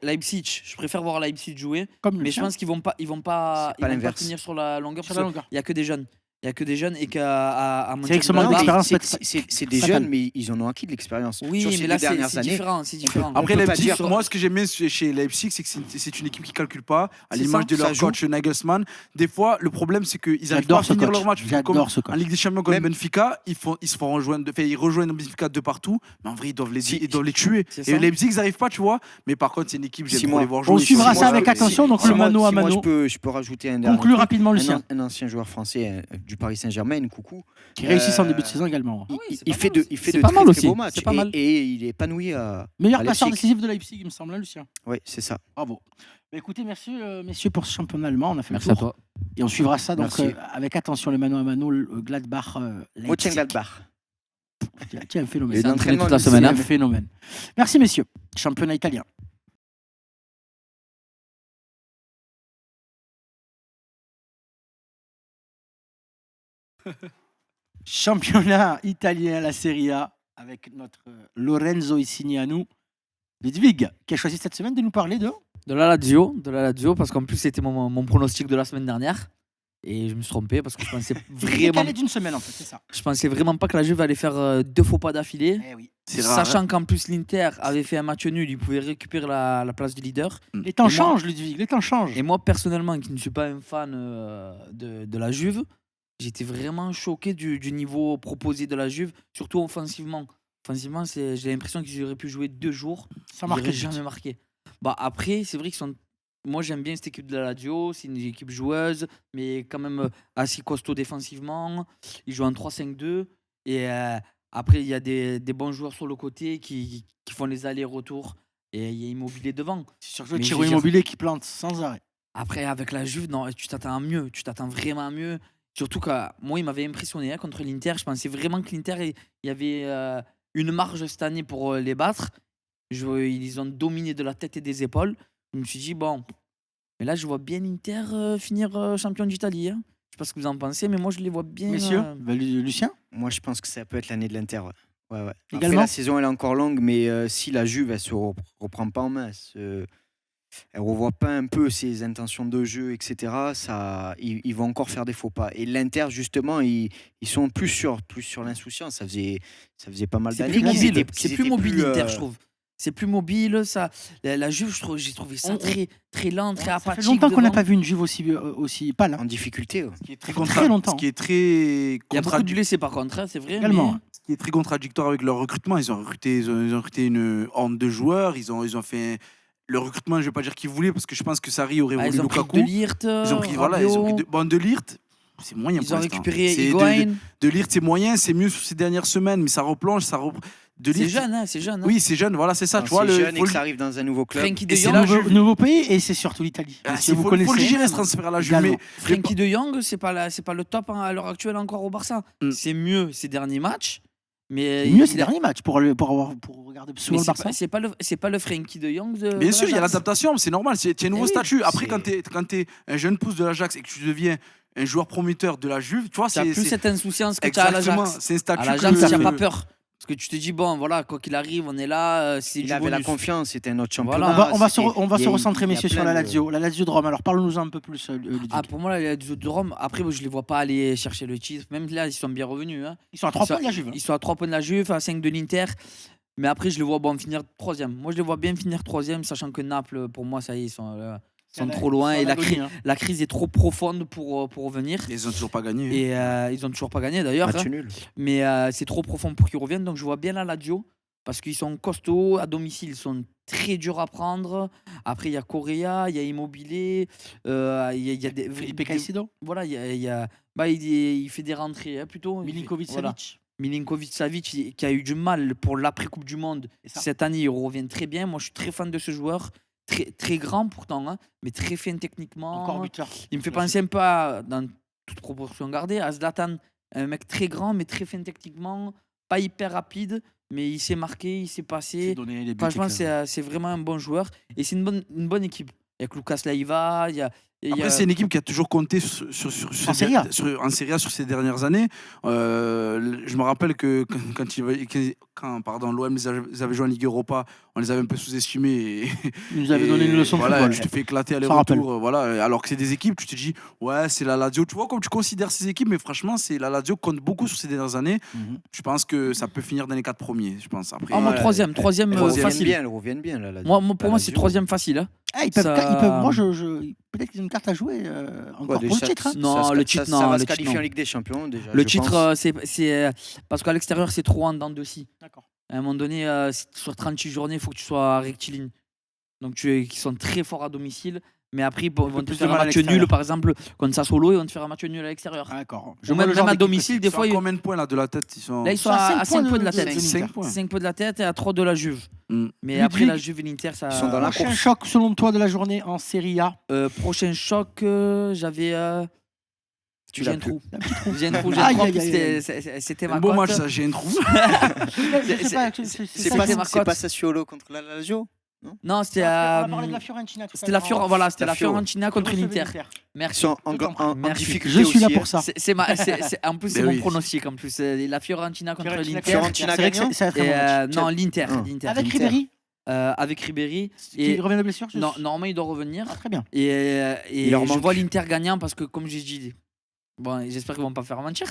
Speaker 4: Leipzig, je préfère voir Leipzig jouer.
Speaker 1: Comme
Speaker 4: Mais je
Speaker 1: Lucien,
Speaker 4: pense qu'ils vont pas
Speaker 3: C'est pas l'inverse.
Speaker 4: tenir sur la longueur.
Speaker 1: sur
Speaker 4: Parce
Speaker 1: la
Speaker 4: qu'il
Speaker 1: longueur.
Speaker 4: y a que des jeunes. Il y a que des jeunes et qu'à
Speaker 1: C'est vrai que ce manque
Speaker 3: Non, mais
Speaker 1: d'expérience peut
Speaker 3: c'est des
Speaker 1: fatal.
Speaker 3: jeunes, mais ils en ont acquis de l'expérience.
Speaker 4: Oui,
Speaker 3: Sur ces
Speaker 4: mais là,
Speaker 3: deux dernières
Speaker 4: c'est
Speaker 3: années,
Speaker 4: différent. C'est différent.
Speaker 2: Après,
Speaker 3: peut pas
Speaker 2: Leipzig,
Speaker 3: dire-
Speaker 2: moi, ce que j'aime bien chez Leipzig, c'est que c'est une équipe qui calcule pas, à
Speaker 4: C'est
Speaker 2: l'image
Speaker 4: ça,
Speaker 2: de leur
Speaker 3: ça joue.
Speaker 2: coach Nagelsmann. Des fois, le problème, c'est qu'ils n'arrivent pas à
Speaker 1: J'adore ce
Speaker 2: finir
Speaker 1: coach.
Speaker 2: leur match. Comme
Speaker 1: J'adore ce
Speaker 2: en
Speaker 1: coach.
Speaker 2: Ligue des Champions, comme
Speaker 3: Même-
Speaker 2: Benfica, ils se font rejoindre, enfin, ils rejoignent Benfica de partout, mais en vrai, ils doivent les tuer.
Speaker 4: C'est
Speaker 2: Et
Speaker 4: ça.
Speaker 2: Leipzig, ils n'arrivent pas, tu vois. Mais par contre, c'est une équipe, j'aime
Speaker 3: Si
Speaker 2: trop
Speaker 3: moi-
Speaker 2: les voir jouer.
Speaker 1: On suivra
Speaker 2: Si
Speaker 1: ça
Speaker 2: moi,
Speaker 1: avec
Speaker 2: je-
Speaker 1: attention. Donc
Speaker 3: Si
Speaker 1: le
Speaker 3: moi-
Speaker 1: mano à
Speaker 3: si moi,
Speaker 1: mano.
Speaker 3: je peux rajouter un dernier
Speaker 1: Conclue
Speaker 3: truc.
Speaker 1: rapidement, Lucien.
Speaker 3: Un ancien joueur français du Paris Saint-Germain, Coucou.
Speaker 1: Qui réussit en début de saison également.
Speaker 4: Oui,
Speaker 3: Il
Speaker 4: c'est pas
Speaker 3: fait
Speaker 4: mal
Speaker 3: de,
Speaker 4: aussi.
Speaker 3: il fait
Speaker 4: C'est
Speaker 3: de
Speaker 4: pas
Speaker 3: très,
Speaker 4: mal
Speaker 3: très
Speaker 4: aussi.
Speaker 3: beaux matchs
Speaker 4: C'est pas mal.
Speaker 3: et il est épanoui à
Speaker 1: Meilleur
Speaker 3: à
Speaker 1: passeur
Speaker 3: Leipzig.
Speaker 1: décisif de Leipzig, il me semble, hein, Lucien.
Speaker 3: Oui, c'est ça.
Speaker 1: Bravo. Bah, écoutez, merci messieurs pour ce championnat allemand. On a fait
Speaker 4: Merci
Speaker 1: le
Speaker 4: à
Speaker 1: tour.
Speaker 4: toi.
Speaker 1: Et on suivra ça donc
Speaker 3: Merci.
Speaker 1: avec attention, les mano à mano, le Gladbach, Leipzig.
Speaker 3: Mönchengladbach.
Speaker 1: Tiens, un phénomène.
Speaker 3: Et
Speaker 4: s'est entraîné
Speaker 3: l'entraînement
Speaker 4: toute la
Speaker 3: de
Speaker 4: semaine,
Speaker 1: C'est
Speaker 4: hein.
Speaker 1: un phénomène. Merci messieurs. Championnat italien. Championnat italien, la Serie A, avec notre Lorenzo Insigne à nous. Ludwig, qui a choisi cette semaine de nous parler de
Speaker 4: De la Lazio, parce qu'en plus c'était mon pronostic de la semaine dernière. Et je me suis trompé parce que je pensais vraiment,
Speaker 1: décalé d'une semaine en fait, c'est ça.
Speaker 4: je pensais vraiment pas que la Juve allait faire 2 faux pas d'affilée.
Speaker 1: Eh oui.
Speaker 2: C'est rare.
Speaker 4: Sachant qu'en plus l'Inter avait fait un match nul, il pouvait récupérer la place du leader.
Speaker 1: Les temps
Speaker 4: Et moi-
Speaker 1: changent, Ludwig, les temps changent.
Speaker 4: Et moi personnellement, qui ne suis pas un fan de la Juve, j'étais vraiment choqué du niveau proposé de la Juve, surtout offensivement. Offensivement, j'ai l'impression qu'ils auraient pu jouer 2 jours.
Speaker 1: Ça
Speaker 4: Ils
Speaker 1: marque
Speaker 4: n'auraient jamais marqué. Bah, après, c'est vrai qu'ils sont. Moi, j'aime bien cette équipe de la Lazio. C'est une équipe joueuse, mais quand même assez costaud défensivement. Ils jouent en 3-5-2. Et après, il y a des bons joueurs sur le côté qui font les allers-retours. Et il y a Immobilier devant.
Speaker 1: C'est surtout le
Speaker 4: Mais je
Speaker 1: Thierry
Speaker 4: veux dire-
Speaker 1: Immobilier qui plante sans arrêt.
Speaker 4: Après, avec la Juve, non, tu t'attends à mieux. Tu t'attends vraiment à mieux. Surtout que moi, il m'avait impressionné contre l'Inter. Je pensais vraiment que l'Inter, il y avait une marge cette année pour les battre. Ils ont dominé de la tête et des épaules. Je me suis dit, bon, mais là, je vois bien l'Inter finir champion d'Italie. Hein. Je sais pas ce que vous en pensez, mais moi, je les vois bien.
Speaker 1: Messieurs, bah, Lucien
Speaker 3: Moi, je pense que ça peut être l'année de l'Inter. Ouais. Ouais, ouais. Après,
Speaker 1: Également
Speaker 3: la saison, elle est encore longue, mais si la Juve, elle se reprend pas en main, elle revoit pas un peu ses intentions de jeu, etc., ils vont encore faire des faux pas. Et l'Inter, justement, ils sont plus sur l'insouciance. Ça faisait pas mal
Speaker 4: C'est
Speaker 3: d'années
Speaker 4: plus
Speaker 3: qu'ils
Speaker 4: mobile,
Speaker 3: étaient-
Speaker 4: c'est
Speaker 3: qu'ils
Speaker 4: plus
Speaker 3: étaient
Speaker 4: mobile
Speaker 3: plus,
Speaker 4: l'Inter, je trouve. C'est plus mobile, ça. La Juve, j'ai trouvé ça
Speaker 1: On-
Speaker 4: très, très lent, très
Speaker 1: Ça fait
Speaker 4: apathique.
Speaker 1: longtemps qu'on n'a
Speaker 4: devant.
Speaker 1: pas vu une Juve aussi pâle. hein.
Speaker 3: en difficulté. Ouais.
Speaker 2: Ce qui est très,
Speaker 1: Ça fait très longtemps.
Speaker 2: ce qui est très
Speaker 4: Il y a beaucoup de
Speaker 2: contradictoire.
Speaker 4: blessés par contre, hein, c'est vrai.
Speaker 1: Également.
Speaker 4: mais-
Speaker 2: Ce qui est très contradictoire avec leur recrutement, ils ont recruté une horde de joueurs, ils ont fait le recrutement, je vais pas dire qu'ils voulaient parce que je pense que Sarri aurait
Speaker 4: Ah,
Speaker 2: voulu
Speaker 4: ils ont pris
Speaker 2: Lukaku.
Speaker 4: De Ligt,
Speaker 2: Ils ont pris voilà, ils ont pris De Ligt, c'est moyen
Speaker 4: ils
Speaker 2: pour
Speaker 4: ont
Speaker 2: l'instant.
Speaker 4: récupéré
Speaker 2: C'est
Speaker 4: Higuain.
Speaker 2: De Ligt, c'est moyen, c'est mieux sur ces dernières semaines, mais ça replonge, De
Speaker 4: C'est
Speaker 2: Ligt,
Speaker 4: jeune, hein, c'est jeune. hein.
Speaker 2: oui, c'est jeune, voilà, c'est ça,
Speaker 3: Quand
Speaker 2: tu vois
Speaker 3: c'est
Speaker 2: le
Speaker 3: jeune et
Speaker 2: faut
Speaker 3: que
Speaker 2: le-
Speaker 3: ça arrive dans un nouveau club.
Speaker 4: Frankie de
Speaker 2: Et c'est
Speaker 4: Jong,
Speaker 2: là,
Speaker 1: Nouveau pays et c'est surtout l'Italie.
Speaker 2: Ah,
Speaker 1: Si vous
Speaker 2: faut
Speaker 1: connaissez.
Speaker 2: le gérer ce transfert à la Juve,
Speaker 1: Également.
Speaker 2: mais
Speaker 4: Frankie de Jong, c'est pas le top hein, à l'heure actuelle encore au Barça.
Speaker 2: Mm.
Speaker 4: C'est mieux ces derniers matchs, mais
Speaker 1: Mieux
Speaker 4: il
Speaker 1: ces
Speaker 4: a-
Speaker 1: derniers matchs pour regarder
Speaker 4: mais
Speaker 1: souvent le
Speaker 4: c'est
Speaker 1: Barça.
Speaker 4: pas, c'est pas le Frankie de Jong de
Speaker 2: bien
Speaker 4: de
Speaker 2: sûr, il y a
Speaker 4: l'Ajax.
Speaker 2: l'adaptation, c'est normal, tu as un nouveau
Speaker 4: oui,
Speaker 2: statut. Après,
Speaker 3: c'est-
Speaker 2: quand tu es un jeune pousse de l'Ajax et que tu deviens un joueur prometteur de la Juve, tu vois,
Speaker 4: T'as plus
Speaker 2: c'est
Speaker 4: cette insouciance que tu as à
Speaker 2: exactement,
Speaker 4: l'Ajax.
Speaker 2: c'est un
Speaker 4: À
Speaker 2: statut
Speaker 4: l'Ajax,
Speaker 2: que-
Speaker 4: tu n'as pas peur. Parce que tu te dis, bon, voilà, quoi qu'il arrive, on est là, c'est
Speaker 3: Il
Speaker 4: du
Speaker 3: avait la
Speaker 4: bonus.
Speaker 3: confiance, c'était un autre
Speaker 4: Voilà.
Speaker 3: championnat.
Speaker 1: On va se
Speaker 3: c'était-
Speaker 1: on va
Speaker 3: il y
Speaker 1: se
Speaker 3: a-
Speaker 1: recentrer,
Speaker 3: il y a
Speaker 1: messieurs, sur
Speaker 3: plein
Speaker 1: la
Speaker 3: de-
Speaker 1: Lazio de Rome. Alors, parle-nous un peu plus, Ludwig.
Speaker 4: Ah, pour moi, là, les de Rome, après, moi, je les vois pas aller chercher le titre. Même là, ils sont bien revenus. Hein.
Speaker 1: Ils sont à 3
Speaker 4: ils sont-
Speaker 1: points de la Juve. hein.
Speaker 4: Ils sont à 3 points de la Juve, à 5 de l'Inter. Mais après, je les vois bon, finir 3e. Moi, je les vois bien finir 3e, sachant que Naples, pour moi, ça y est, ils sont trop loin. Et
Speaker 1: hein.
Speaker 4: la crise est trop profonde pour revenir.
Speaker 2: Ils ont toujours pas gagné.
Speaker 4: Et ils ont toujours pas gagné d'ailleurs.
Speaker 3: Match
Speaker 4: hein.
Speaker 3: nul.
Speaker 4: Mais c'est trop profond pour qu'ils reviennent. Donc je vois bien la Lazio. Parce qu'ils sont costauds. À domicile, ils sont très durs à prendre. Après, il y a Correa, il y a Immobilier. Il y a des.
Speaker 1: Felipe Caicedo,
Speaker 4: Voilà, il fait des rentrées hein, plutôt.
Speaker 1: Milinkovic,
Speaker 4: Voilà.
Speaker 1: Savic.
Speaker 4: Milinkovic-Savic qui a eu du mal pour l'après-Coupe du Monde.
Speaker 1: C'est ça.
Speaker 4: Cette année, il revient très bien. Moi, je suis très fan de ce joueur. Très, très grand pourtant, hein, mais très fin techniquement.
Speaker 1: Encore buteur.
Speaker 4: Il me fait penser un peu à, dans toute proportion gardée, à Zlatan. Un mec très grand, mais très fin techniquement. Pas hyper rapide, mais il s'est marqué, il s'est
Speaker 1: C'est
Speaker 4: passé.
Speaker 1: donné les buts,
Speaker 4: Franchement,
Speaker 1: éclairés.
Speaker 4: c'est vraiment un bon joueur. Et c'est une bonne équipe. Il y a que Lucas Leiva, il y a.
Speaker 2: Après, c'est une équipe qui a toujours compté sur
Speaker 1: En Serie A.
Speaker 2: en Serie A sur ces dernières années. Je me rappelle que quand l'OM les avait joué en Ligue Europa, on les avait un peu sous-estimés.
Speaker 1: Ils nous avaient donné une leçon de
Speaker 2: voilà,
Speaker 1: football.
Speaker 2: tu te fais éclater
Speaker 1: S'en rappelle.
Speaker 2: aller-retour. Voilà, alors que c'est des équipes, tu te dis, ouais, c'est la Lazio. Tu vois, comme tu considères ces équipes, mais franchement, c'est la Lazio compte beaucoup sur ces dernières années.
Speaker 1: Mhm.
Speaker 2: Je pense que ça peut finir dans les 4 premiers. Je pense. Après,
Speaker 4: Ah, mon
Speaker 3: Ouais,
Speaker 4: troisième
Speaker 3: Elles
Speaker 4: facile.
Speaker 3: reviennent bien. Là,
Speaker 4: Pour moi, c'est troisième facile. Hein.
Speaker 1: Ah, ils
Speaker 4: Ça-
Speaker 1: peuvent. Moi, peut-être qu'ils ont une carte à jouer encore pour le titre. hein.
Speaker 4: Non, le titre,
Speaker 3: ça
Speaker 4: non,
Speaker 3: va
Speaker 4: le
Speaker 3: se
Speaker 4: titre,
Speaker 3: qualifier
Speaker 4: non.
Speaker 3: en Ligue des Champions déjà.
Speaker 4: Le
Speaker 3: je
Speaker 4: titre,
Speaker 3: pense.
Speaker 4: c'est parce qu'à l'extérieur, c'est trop en dents de scie.
Speaker 1: D'accord.
Speaker 4: À un moment donné, sur 36 journées, il faut que tu sois rectiligne. Donc, qui sont très forts à domicile. Mais après, ils vont te
Speaker 1: plus de
Speaker 4: faire un
Speaker 1: mal à
Speaker 4: match
Speaker 1: l'extérieur.
Speaker 4: nul, par exemple, contre Sassuolo, ils vont te faire un match nul à l'extérieur.
Speaker 1: Ah, d'accord.
Speaker 4: Ou même à domicile, des fois,
Speaker 2: ils ont combien de points là de la tête?
Speaker 4: là, ils sont
Speaker 1: à
Speaker 4: à
Speaker 1: cinq
Speaker 4: 5 points de la
Speaker 1: de-
Speaker 4: tête.
Speaker 1: de-
Speaker 2: 5 points.
Speaker 4: 5 points de la tête et à 3 de la Juve. Mais après,
Speaker 1: Ludwig,
Speaker 4: la Juve et l'Inter, ça.
Speaker 3: Ils sont dans la
Speaker 1: Prochain
Speaker 3: course.
Speaker 1: choc selon toi de la journée en Serie A.
Speaker 4: Prochain choc, j'avais.
Speaker 3: Tu
Speaker 4: J'ai
Speaker 3: l'as
Speaker 4: un
Speaker 3: plus.
Speaker 4: trou. J'ai un trou.
Speaker 1: Aïe,
Speaker 4: En
Speaker 1: aïe,
Speaker 4: plus,
Speaker 1: aïe,
Speaker 4: c'était
Speaker 2: Un
Speaker 4: ma
Speaker 2: beau
Speaker 4: cote.
Speaker 2: match, ça, j'ai un trou.
Speaker 1: Je sais pas,
Speaker 3: C'est
Speaker 1: ça,
Speaker 3: pas,
Speaker 1: c'est-
Speaker 4: Marcotte.
Speaker 3: c'est pas Sassuolo contre la Lazio?
Speaker 4: Non, c'était.
Speaker 1: On a parlé de la Fiorentina tout à
Speaker 4: C'était la
Speaker 1: l'heure.
Speaker 4: Voilà, c'était
Speaker 3: La
Speaker 4: la
Speaker 3: Fio.
Speaker 4: Fiorentina contre
Speaker 1: Recevez
Speaker 4: l'Inter.
Speaker 1: l'Inter.
Speaker 3: Ils
Speaker 4: Merci.
Speaker 3: sont en,
Speaker 1: Je t'en prie.
Speaker 3: en
Speaker 4: Merci.
Speaker 3: difficulté
Speaker 1: Je suis là
Speaker 3: aussi,
Speaker 1: pour
Speaker 3: hein.
Speaker 1: ça.
Speaker 4: En plus, c'est
Speaker 2: Ben
Speaker 4: mon
Speaker 2: oui.
Speaker 4: pronostic. En plus, la Fiorentina contre
Speaker 1: Fiorentina,
Speaker 4: l'Inter.
Speaker 3: Fiorentina
Speaker 1: c'est vrai que
Speaker 3: gagnant
Speaker 1: c'est un très
Speaker 4: Et,
Speaker 1: bon match.
Speaker 4: non, l'Inter.
Speaker 3: Ah.
Speaker 4: l'Inter.
Speaker 1: Avec
Speaker 3: Inter.
Speaker 1: Ribéry,
Speaker 4: Avec Ribéry.
Speaker 1: qui
Speaker 4: Et
Speaker 1: revient de blessure.
Speaker 4: non, normalement, il doit revenir.
Speaker 1: Ah, très bien.
Speaker 4: Et
Speaker 3: leur
Speaker 4: je
Speaker 3: manque.
Speaker 4: vois l'Inter gagnant parce que, comme j'ai dit, bon, j'espère qu'ils vont pas faire mentir.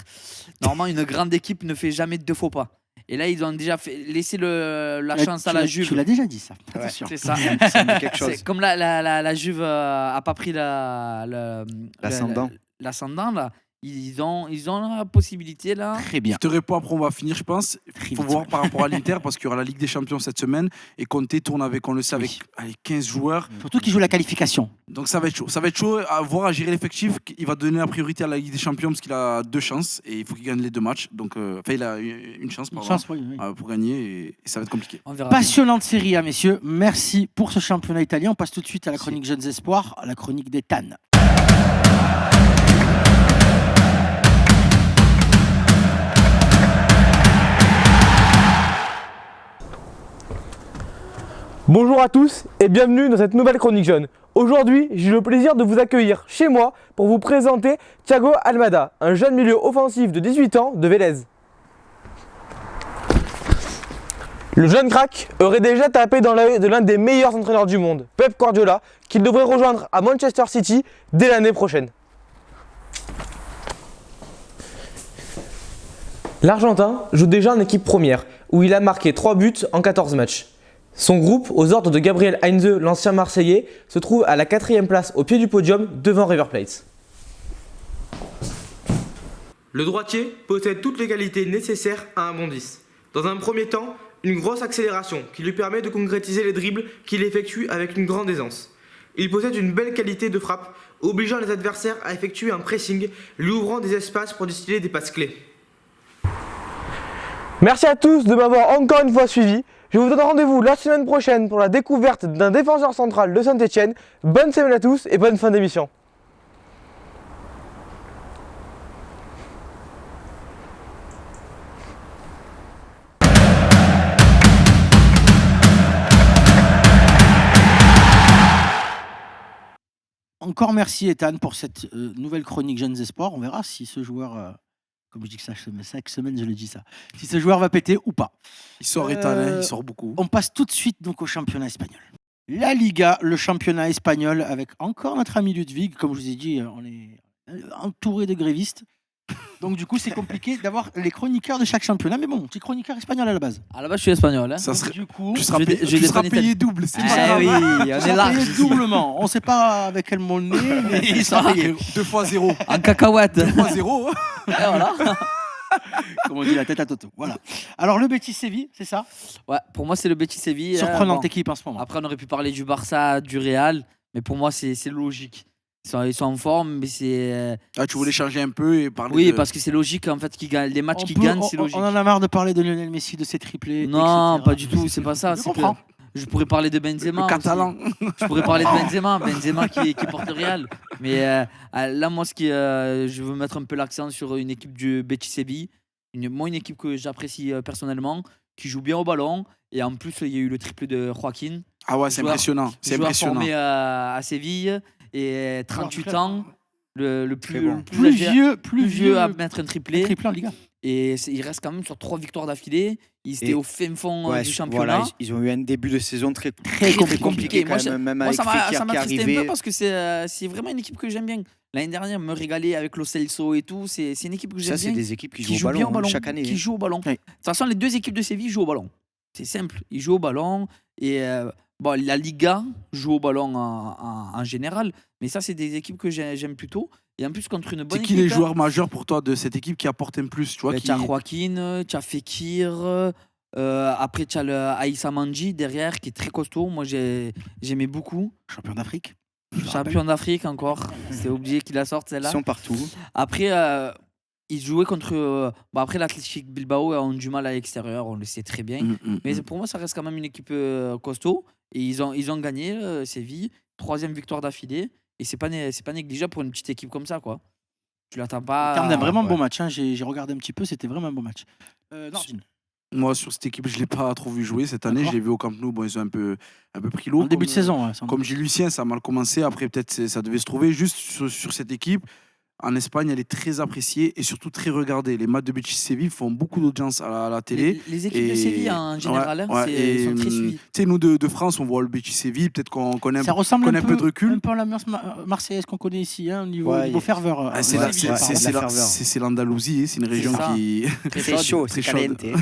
Speaker 4: Normalement, une grande équipe ne fait jamais de faux pas. Et là, ils ont déjà laissé la chance à la Juve.
Speaker 1: Tu l'as déjà dit ça.
Speaker 3: Ouais.
Speaker 1: Attention.
Speaker 4: C'est ça.
Speaker 3: Ça me dit quelque chose.
Speaker 4: C'est comme la Juve a pas pris
Speaker 3: L'ascendant.
Speaker 4: l'ascendant là. Ils ont la possibilité là.
Speaker 1: Très bien.
Speaker 2: Je te réponds, après on va finir, je pense.
Speaker 1: Très
Speaker 2: Il faut
Speaker 1: vite,
Speaker 2: voir
Speaker 1: ouais.
Speaker 2: par rapport à l'Inter parce qu'il y aura la Ligue des Champions cette semaine et Conte tourne avec, on le sait, avec allez, 15 joueurs.
Speaker 1: Surtout qu'il joue la qualification.
Speaker 2: Donc ça va être chaud. Ça va être chaud à voir, à gérer l'effectif. Il va donner la priorité à la Ligue des Champions parce qu'il a 2 chances et il faut qu'il gagne les 2 matchs. Donc, enfin, il a une chance,
Speaker 1: Une
Speaker 2: pardon,
Speaker 1: chance, oui, oui.
Speaker 2: pour gagner et ça va être compliqué.
Speaker 4: On verra. bien.
Speaker 1: Passionnante Serie A, messieurs. Merci pour ce championnat italien. On passe tout de suite à la chronique Jeunes Espoirs, à la chronique des TAN.
Speaker 5: Bonjour à tous et bienvenue dans cette nouvelle chronique jeune. Aujourd'hui, j'ai le plaisir de vous accueillir chez moi pour vous présenter Thiago Almada, un jeune milieu offensif de 18 ans de Vélez. Le jeune crack aurait déjà tapé dans l'œil de l'un des meilleurs entraîneurs du monde, Pep Guardiola, qu'il devrait rejoindre à Manchester City dès l'année prochaine. L'Argentin joue déjà en équipe première, où il a marqué 3 buts en 14 matchs. Son groupe, aux ordres de Gabriel Heinze, l'ancien Marseillais, se trouve à la 4e place au pied du podium devant River Plate. Le droitier possède toutes les qualités nécessaires à un bon 10. Dans un premier temps, une grosse accélération qui lui permet de concrétiser les dribbles qu'il effectue avec une grande aisance. Il possède une belle qualité de frappe, obligeant les adversaires à effectuer un pressing, lui ouvrant des espaces pour distiller des passes clés. Merci à tous de m'avoir encore une fois suivi. Je vous donne rendez-vous la semaine prochaine pour la découverte d'un défenseur central de Saint-Etienne. Bonne semaine à tous et bonne fin d'émission.
Speaker 1: Encore merci Ethan pour cette nouvelle chronique Jeunes Espoirs. On verra si ce joueur, comme je dis que ça, chaque semaine je le dis ça, si ce joueur va péter ou pas.
Speaker 2: Il sort Ethan, hein, il sort beaucoup.
Speaker 1: On passe tout de suite donc au championnat espagnol. La Liga, le championnat espagnol, avec encore notre ami Ludwig. Comme je vous ai dit, on est entouré de grévistes. Donc du coup, c'est compliqué d'avoir les chroniqueurs de chaque championnat. Mais bon, petit chroniqueur espagnol à la base.
Speaker 4: À la base, je suis espagnol. Hein.
Speaker 2: Ça
Speaker 1: Donc,
Speaker 2: serait-
Speaker 1: du coup,
Speaker 2: Tu seras
Speaker 4: je-
Speaker 2: payé,
Speaker 4: je
Speaker 2: tu seras
Speaker 4: défends
Speaker 2: payé double, c'est
Speaker 4: Eh
Speaker 2: pas grave.
Speaker 4: oui, on
Speaker 1: il
Speaker 4: est
Speaker 1: sera
Speaker 4: large.
Speaker 1: payé
Speaker 4: ici.
Speaker 1: doublement. On ne sait pas avec quel mot le nez, mais il sera payé.
Speaker 2: 2 fois 0.
Speaker 4: En cacahuète.
Speaker 2: 2 fois 0.
Speaker 4: Et voilà.
Speaker 1: Comme on dit, la tête à Toto. Voilà. Alors le Betis Séville, c'est ça.
Speaker 4: Ouais, pour moi, c'est le Betis Séville.
Speaker 1: Surprenante
Speaker 4: Bon,
Speaker 1: équipe en ce moment.
Speaker 4: après, on aurait pu parler du Barça, du Real, mais pour moi, c'est logique. Ils sont en forme, mais c'est.
Speaker 2: Ah, tu voulais changer un peu et parler
Speaker 4: Oui,
Speaker 2: de...
Speaker 4: parce que c'est logique en fait qu'ils gagnent les matchs
Speaker 1: On
Speaker 4: qu'ils
Speaker 1: peut-
Speaker 4: gagnent,
Speaker 1: on-
Speaker 4: c'est logique.
Speaker 1: On en a marre de parler de Lionel Messi, de ses triplés.
Speaker 4: Non,
Speaker 1: etc.
Speaker 4: pas du tout, c'est pas ça.
Speaker 1: Je
Speaker 4: c'est
Speaker 1: comprends.
Speaker 4: que je pourrais parler de Benzema.
Speaker 2: le
Speaker 4: aussi.
Speaker 2: catalan.
Speaker 4: Je pourrais parler de Benzema qui porte le Real. Mais là, moi, je veux mettre un peu l'accent sur une équipe du Betis Séville. Une équipe que j'apprécie personnellement, qui joue bien au ballon. Et en plus, il y a eu le triplé de Joaquin.
Speaker 2: Ah ouais, c'est
Speaker 4: Joueur-
Speaker 2: impressionnant. C'est
Speaker 4: joueur
Speaker 2: impressionnant.
Speaker 4: formé à Séville et 38 ans, le plus,
Speaker 3: Très bon.
Speaker 4: le
Speaker 1: Plus
Speaker 4: âgé-
Speaker 1: plus
Speaker 4: vieux
Speaker 1: vieux
Speaker 4: à mettre un triplé.
Speaker 1: triplé en Liga.
Speaker 4: Et il reste quand même sur 3 victoires d'affilée. Ils étaient
Speaker 3: Et-
Speaker 4: au fin fond
Speaker 3: Ouais,
Speaker 4: du championnat.
Speaker 3: voilà, ils ont eu un début de saison très
Speaker 4: compliqué.
Speaker 3: quand
Speaker 4: Moi,
Speaker 3: même, même
Speaker 4: Moi,
Speaker 3: avec
Speaker 4: ça
Speaker 3: Fekir qui est
Speaker 4: m'attristait un
Speaker 3: arrivé.
Speaker 4: peu parce que c'est vraiment une équipe que j'aime bien. L'année dernière, me régaler avec Lo Celso et tout, c'est une équipe que
Speaker 3: Ça,
Speaker 4: j'aime
Speaker 3: c'est
Speaker 4: bien.
Speaker 3: des équipes qui
Speaker 4: Qui
Speaker 3: jouent au
Speaker 4: bien
Speaker 3: ballon, chaque année.
Speaker 4: Qui jouent au ballon.
Speaker 1: Oui.
Speaker 4: De toute façon, les 2 équipes de Séville jouent au ballon. C'est simple. Ils jouent au ballon. Et bon, la Liga joue au ballon en général. Mais ça, c'est des équipes que j'aime plutôt. Et en plus, contre une bonne
Speaker 2: C'est
Speaker 4: équipe.
Speaker 2: qui les joueurs majeurs pour toi de cette équipe qui apportent un plus, tu vois, qui...
Speaker 4: Tu as Joaquin, tu as Fekir. Après, tu as le Aïssa Manji derrière qui est très costaud. Moi, j'aimais beaucoup.
Speaker 1: Champion d'Afrique.
Speaker 4: Champion d'Afrique encore. C'est obligé qu'il la sorte
Speaker 3: Ils
Speaker 4: celle-là.
Speaker 3: sont partout.
Speaker 4: Après, ils jouaient contre. Après, l'Athletic Bilbao ont du mal à l'extérieur, on le sait très bien. Mais pour moi, ça reste quand même une équipe costaud. Et ils ont gagné Séville, 3e victoire d'affilée. Et c'est pas négligeable pour une petite équipe comme ça, quoi. Tu l'attends pas.
Speaker 1: En termes d'un vraiment
Speaker 3: ouais.
Speaker 1: bon match, hein, j'ai regardé un petit peu, c'était vraiment un bon match. Nordine,
Speaker 2: Moi, sur cette équipe, je ne l'ai pas trop vu jouer cette année.
Speaker 1: D'accord.
Speaker 2: Je l'ai vu au Camp Nou. Bon, ils ont un peu pris l'eau.
Speaker 1: en début de
Speaker 2: comme,
Speaker 1: saison. Ouais, c'est en
Speaker 2: Comme
Speaker 1: début
Speaker 2: dit Lucien, ça a mal commencé. Après, peut-être ça devait se trouver. Juste sur cette équipe, en Espagne, elle est très appréciée et surtout très regardée. Les matchs de Betis Séville font beaucoup d'audience à la télé.
Speaker 4: Les équipes de Séville, en général, sont très suivies.
Speaker 2: Tu sais, nous de France, on voit le Betis Séville. Peut-être qu'on connaît,
Speaker 1: Ça ressemble
Speaker 2: connaît
Speaker 1: un
Speaker 2: un peu de recul.
Speaker 1: un peu à l'ambiance marseillaise qu'on connaît ici, hein, au niveau,
Speaker 3: Ouais,
Speaker 1: niveau ferveur.
Speaker 2: Ah, c'est
Speaker 3: Ouais,
Speaker 2: la- c'est-
Speaker 3: ouais,
Speaker 2: c'est-
Speaker 3: de
Speaker 2: c'est
Speaker 3: la
Speaker 2: la-
Speaker 3: ferveur.
Speaker 2: c'est l'Andalousie, c'est une région
Speaker 4: ça.
Speaker 2: qui.
Speaker 4: Très
Speaker 3: C'est
Speaker 4: chaude.
Speaker 3: chaud,
Speaker 2: très
Speaker 3: c'est
Speaker 2: chaude.
Speaker 3: caliente.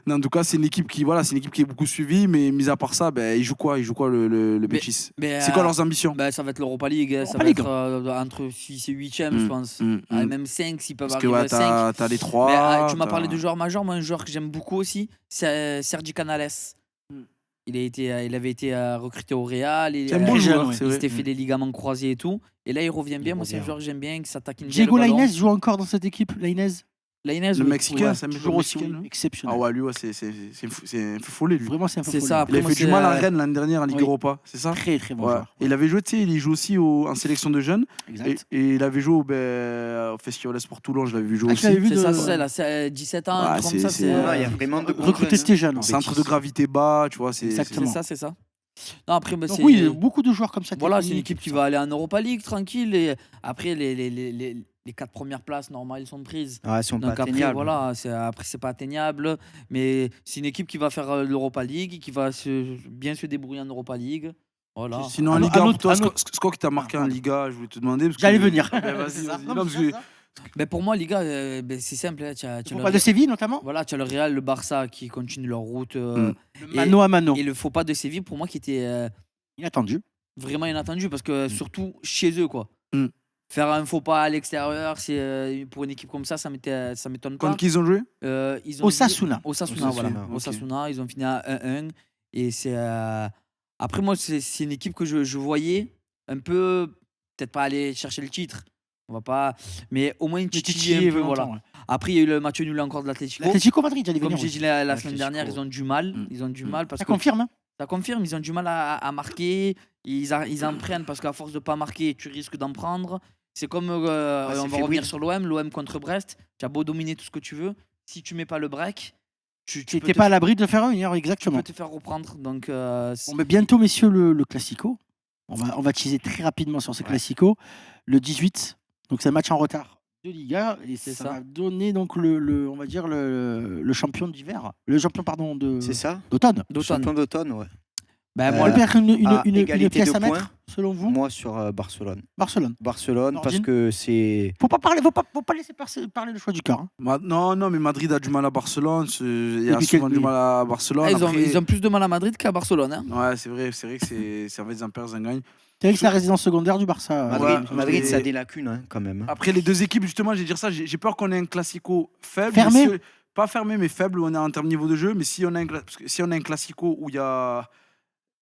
Speaker 2: Non, en tout cas, c'est une équipe qui est beaucoup suivie, mais mis à part ça, ils jouent quoi le Betis?
Speaker 4: Mais,
Speaker 2: C'est quoi leurs ambitions?
Speaker 4: Ça va être l'Europa League. Ça
Speaker 1: Europa
Speaker 4: va
Speaker 1: League.
Speaker 4: être entre 6 et 8e, je pense. Même 5 s'ils peuvent
Speaker 2: Parce que
Speaker 4: arriver
Speaker 2: ouais,
Speaker 4: à 5.
Speaker 2: t'as les
Speaker 4: Mais,
Speaker 2: trois.
Speaker 4: tu m'as
Speaker 2: t'as-
Speaker 4: parlé de joueurs majeurs. Moi, un joueur que j'aime beaucoup aussi, c'est Sergi Canales. Il avait été recruté au Real.
Speaker 2: C'est un bon
Speaker 1: Très jeune,
Speaker 2: joueur,
Speaker 1: ouais.
Speaker 2: c'est
Speaker 4: Il
Speaker 2: vrai.
Speaker 4: s'était fait des ligaments croisés et tout. Et là, il revient bien. Moi, c'est un
Speaker 3: revient.
Speaker 4: joueur que j'aime bien, qui s'attaque une
Speaker 1: Diego Lainez joue encore dans cette équipe, Lainez.
Speaker 4: Lainez,
Speaker 2: Le
Speaker 4: oui.
Speaker 2: Mexicain,
Speaker 1: Ouais,
Speaker 2: c'est un
Speaker 1: toujours
Speaker 2: joueur
Speaker 1: aussi
Speaker 2: mexicain.
Speaker 1: exceptionnel.
Speaker 2: Ah ouais, lui, ouais, c'est un feu follet, lui.
Speaker 1: Vraiment, c'est un peu
Speaker 4: C'est
Speaker 1: folie.
Speaker 4: ça,
Speaker 2: Il
Speaker 4: après,
Speaker 2: a
Speaker 4: moi,
Speaker 2: fait du
Speaker 4: c'est,
Speaker 2: mal à Rennes l'année dernière en Ligue
Speaker 1: oui.
Speaker 2: Europa, c'est ça?
Speaker 1: Très très bon
Speaker 2: Ouais.
Speaker 1: joueur.
Speaker 2: Et il avait joué, tu sais, il joue aussi en sélection de jeunes.
Speaker 1: Exact.
Speaker 2: Et il avait joué au Festival Esport Toulon, je l'avais vu jouer
Speaker 1: Ah,
Speaker 2: aussi.
Speaker 1: je l'avais vu
Speaker 4: C'est
Speaker 1: de-
Speaker 4: ça, c'est ça. Là, c'est 17 ans,
Speaker 2: Ouais,
Speaker 4: un truc comme ça.
Speaker 2: c'est-
Speaker 4: C'est
Speaker 3: Non, il y a vraiment de bons
Speaker 1: Recruter
Speaker 3: jeunes,
Speaker 1: tes jeunes.
Speaker 3: hein.
Speaker 1: en
Speaker 2: Centre
Speaker 1: Betis.
Speaker 2: de gravité bas, tu vois.
Speaker 1: Exactement.
Speaker 4: c'est ça. Non, après,
Speaker 1: Donc
Speaker 4: c'est.
Speaker 1: oui, beaucoup de joueurs comme ça.
Speaker 4: Voilà, c'est une
Speaker 1: techniques,
Speaker 4: équipe qui va aller en Europa League tranquille. Et après, les 4 premières places, normales, sont prises.
Speaker 3: Ouais, elles sont pas
Speaker 4: Donc après,
Speaker 3: atteignables.
Speaker 4: voilà, c'est pas atteignable. Mais c'est une équipe qui va faire l'Europa League, qui va bien se débrouiller en Europa League. Voilà.
Speaker 2: Sinon, en
Speaker 1: Un
Speaker 2: Liga,
Speaker 1: autre-
Speaker 2: pour toi,
Speaker 1: un
Speaker 2: c'est
Speaker 1: autre-
Speaker 2: quoi qui t'a marqué en
Speaker 1: pardon.
Speaker 2: Liga? Je voulais te demander. parce que-
Speaker 1: J'allais venir.
Speaker 2: Ben, vas-y,
Speaker 1: C'est ça.
Speaker 2: vas-y.
Speaker 1: Non,
Speaker 2: Non,
Speaker 1: mais
Speaker 2: parce
Speaker 1: c'est
Speaker 2: que-
Speaker 1: ça.
Speaker 4: Mais pour moi, les gars, c'est simple. Hein, tu as
Speaker 1: Tu parles de Séville notamment.
Speaker 4: voilà, tu as le Real, le Barça qui continuent leur route.
Speaker 2: Mm.
Speaker 1: Le mano à mano.
Speaker 4: Et le faux pas de Séville, pour moi, qui était
Speaker 1: Inattendu.
Speaker 4: vraiment inattendu parce que surtout chez eux, quoi.
Speaker 2: Mm.
Speaker 4: Faire un faux pas à l'extérieur, c'est pour une équipe comme ça m'étonne pas.
Speaker 2: Contre qui ils ont joué?
Speaker 4: Ils ont
Speaker 1: Osasuna.
Speaker 4: Osasuna, voilà.
Speaker 3: Osasuna,
Speaker 2: ok.
Speaker 4: Osasuna, ils ont fini à 1-1. Et c'est. Après, moi, c'est une équipe que je voyais un peu. Peut-être pas aller chercher le titre. On va pas. Mais au moins une
Speaker 1: Titi,
Speaker 4: titiller un peu, voilà.
Speaker 1: longtemps, ouais.
Speaker 4: Après, il y a eu le match nul encore de l'Atlético.
Speaker 1: L'Atlético Madrid, j'allais
Speaker 4: Comme
Speaker 1: venir.
Speaker 4: j'ai
Speaker 1: aussi.
Speaker 4: dit la semaine
Speaker 3: L'Atlético.
Speaker 4: dernière, ils ont du mal.
Speaker 2: Mm.
Speaker 4: Ils ont du mal parce
Speaker 1: Ça
Speaker 4: que.
Speaker 1: confirme. Hein.
Speaker 4: Ça confirme, ils ont du mal à marquer. Ils en prennent parce qu'à force de pas marquer, tu risques d'en prendre. C'est comme.
Speaker 3: c'est
Speaker 4: On va
Speaker 3: fébrile.
Speaker 4: revenir sur l'OM contre Brest. Tu as beau dominer tout ce que tu veux. Si tu mets pas le break, tu
Speaker 1: Tu
Speaker 4: peux
Speaker 1: n'étais
Speaker 4: te
Speaker 1: pas à l'abri de faire revenir,
Speaker 4: tu
Speaker 1: exactement.
Speaker 4: peux te faire reprendre. Donc,
Speaker 1: Bon, mais bientôt, messieurs, le Classico. On va teaser très rapidement sur ce Classico. Le 18. Donc, c'est un match en retard de Liga. Et
Speaker 4: C'est
Speaker 1: ça
Speaker 4: ça.
Speaker 1: va donner donc on va dire le champion d'hiver. Le champion, pardon,
Speaker 3: C'est ça
Speaker 1: d'automne.
Speaker 4: d'automne.
Speaker 3: Champion d'automne, ouais.
Speaker 4: Ben,
Speaker 1: On
Speaker 4: moi,
Speaker 1: peut faire une
Speaker 3: à
Speaker 1: une
Speaker 3: égalité
Speaker 1: pièce
Speaker 3: de
Speaker 1: à mettre,
Speaker 3: points.
Speaker 1: selon vous.
Speaker 3: Moi, sur Barcelone.
Speaker 1: Barcelone.
Speaker 3: Barcelone, parce
Speaker 1: Nordine
Speaker 3: que c'est.
Speaker 1: Faut pas parler, faut pas laisser parler le choix du cœur. Hein.
Speaker 2: Non, mais Madrid a du mal à Barcelone. Il y a
Speaker 1: Depuis
Speaker 2: souvent
Speaker 1: quelques-
Speaker 2: du mal à Barcelone.
Speaker 4: ah,
Speaker 2: Après-
Speaker 4: ils ont plus de mal à Madrid qu'à Barcelone. Hein.
Speaker 2: Ouais, c'est vrai que c'est en fait un père, un gagne.
Speaker 1: C'est vrai que c'est la résidence secondaire du Barça.
Speaker 3: Madrid,
Speaker 2: Ouais,
Speaker 3: Madrid
Speaker 2: mais-
Speaker 3: ça a des lacunes, hein, quand même.
Speaker 2: Après les deux équipes, justement, j'ai dire ça, j'ai peur qu'on ait un classico faible.
Speaker 1: Fermé
Speaker 2: mais pas fermé, mais faible, où on est en termes de niveau de jeu. Mais si on a parce que si on a un classico où il y a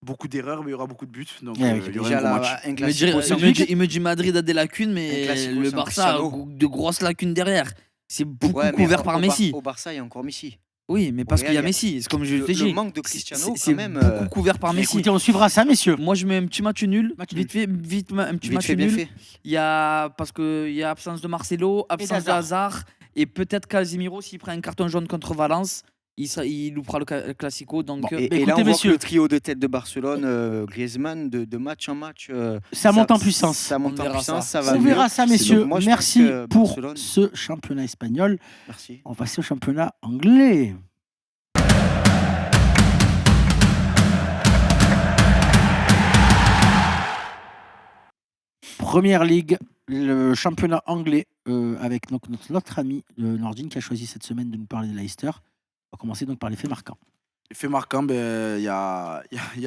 Speaker 2: beaucoup d'erreurs, mais il y aura beaucoup de buts. Donc,
Speaker 1: Ouais,
Speaker 2: il y aura
Speaker 3: Déjà,
Speaker 2: un gros match.
Speaker 3: un
Speaker 4: Il me,
Speaker 3: classico
Speaker 4: dit,
Speaker 3: sans
Speaker 4: il me
Speaker 3: but.
Speaker 4: dit- il me dit Madrid a des lacunes,
Speaker 3: Un
Speaker 4: mais
Speaker 3: classico
Speaker 4: le
Speaker 3: sans
Speaker 4: Barça a
Speaker 3: Cristiano.
Speaker 4: de grosses lacunes derrière. C'est beaucoup
Speaker 3: Ouais, mais
Speaker 4: couvert par Messi.
Speaker 3: Au Barça, il y a encore Messi.
Speaker 4: Oui, mais parce
Speaker 3: Au
Speaker 4: qu'il y a
Speaker 3: Real,
Speaker 4: Messi. C'est comme je te
Speaker 3: Le
Speaker 4: dis.
Speaker 3: manque de Cristiano,
Speaker 4: c'est
Speaker 3: quand même.
Speaker 4: beaucoup couvert par
Speaker 1: Mais
Speaker 4: Messi.
Speaker 1: écoutez, on suivra ça, messieurs.
Speaker 4: Moi, je mets un petit match nul.
Speaker 1: Match
Speaker 4: vite fait, un petit
Speaker 3: Vite
Speaker 4: match
Speaker 3: fait, bien
Speaker 4: nul.
Speaker 3: fait.
Speaker 4: Il y a parce que il y a absence de Marcelo, absence
Speaker 1: d'Hazard.
Speaker 4: d'Hazard et peut-être Casemiro s'il prend un carton jaune contre Valence, il loupera le Classico. Donc
Speaker 3: Bon,
Speaker 1: bah,
Speaker 3: et là,
Speaker 1: écoutez,
Speaker 3: on voit que
Speaker 1: messieurs.
Speaker 3: le trio de tête de Barcelone, Griezmann, de match en match.
Speaker 1: Ça monte en puissance.
Speaker 3: Ça monte
Speaker 4: On
Speaker 3: en
Speaker 4: verra
Speaker 3: puissance,
Speaker 4: ça.
Speaker 3: ça va
Speaker 1: On
Speaker 3: mieux.
Speaker 1: verra ça,
Speaker 3: C'est
Speaker 1: messieurs.
Speaker 3: donc, moi, je
Speaker 1: Merci
Speaker 3: pense que
Speaker 1: pour
Speaker 3: Barcelone-
Speaker 1: ce championnat espagnol.
Speaker 3: Merci.
Speaker 1: On va passer au championnat anglais. Première ligue, le championnat anglais, avec donc notre ami Nordine qui a choisi cette semaine de nous parler de Leicester. On va commencer donc par les faits marquants.
Speaker 2: Fait marquant, il y a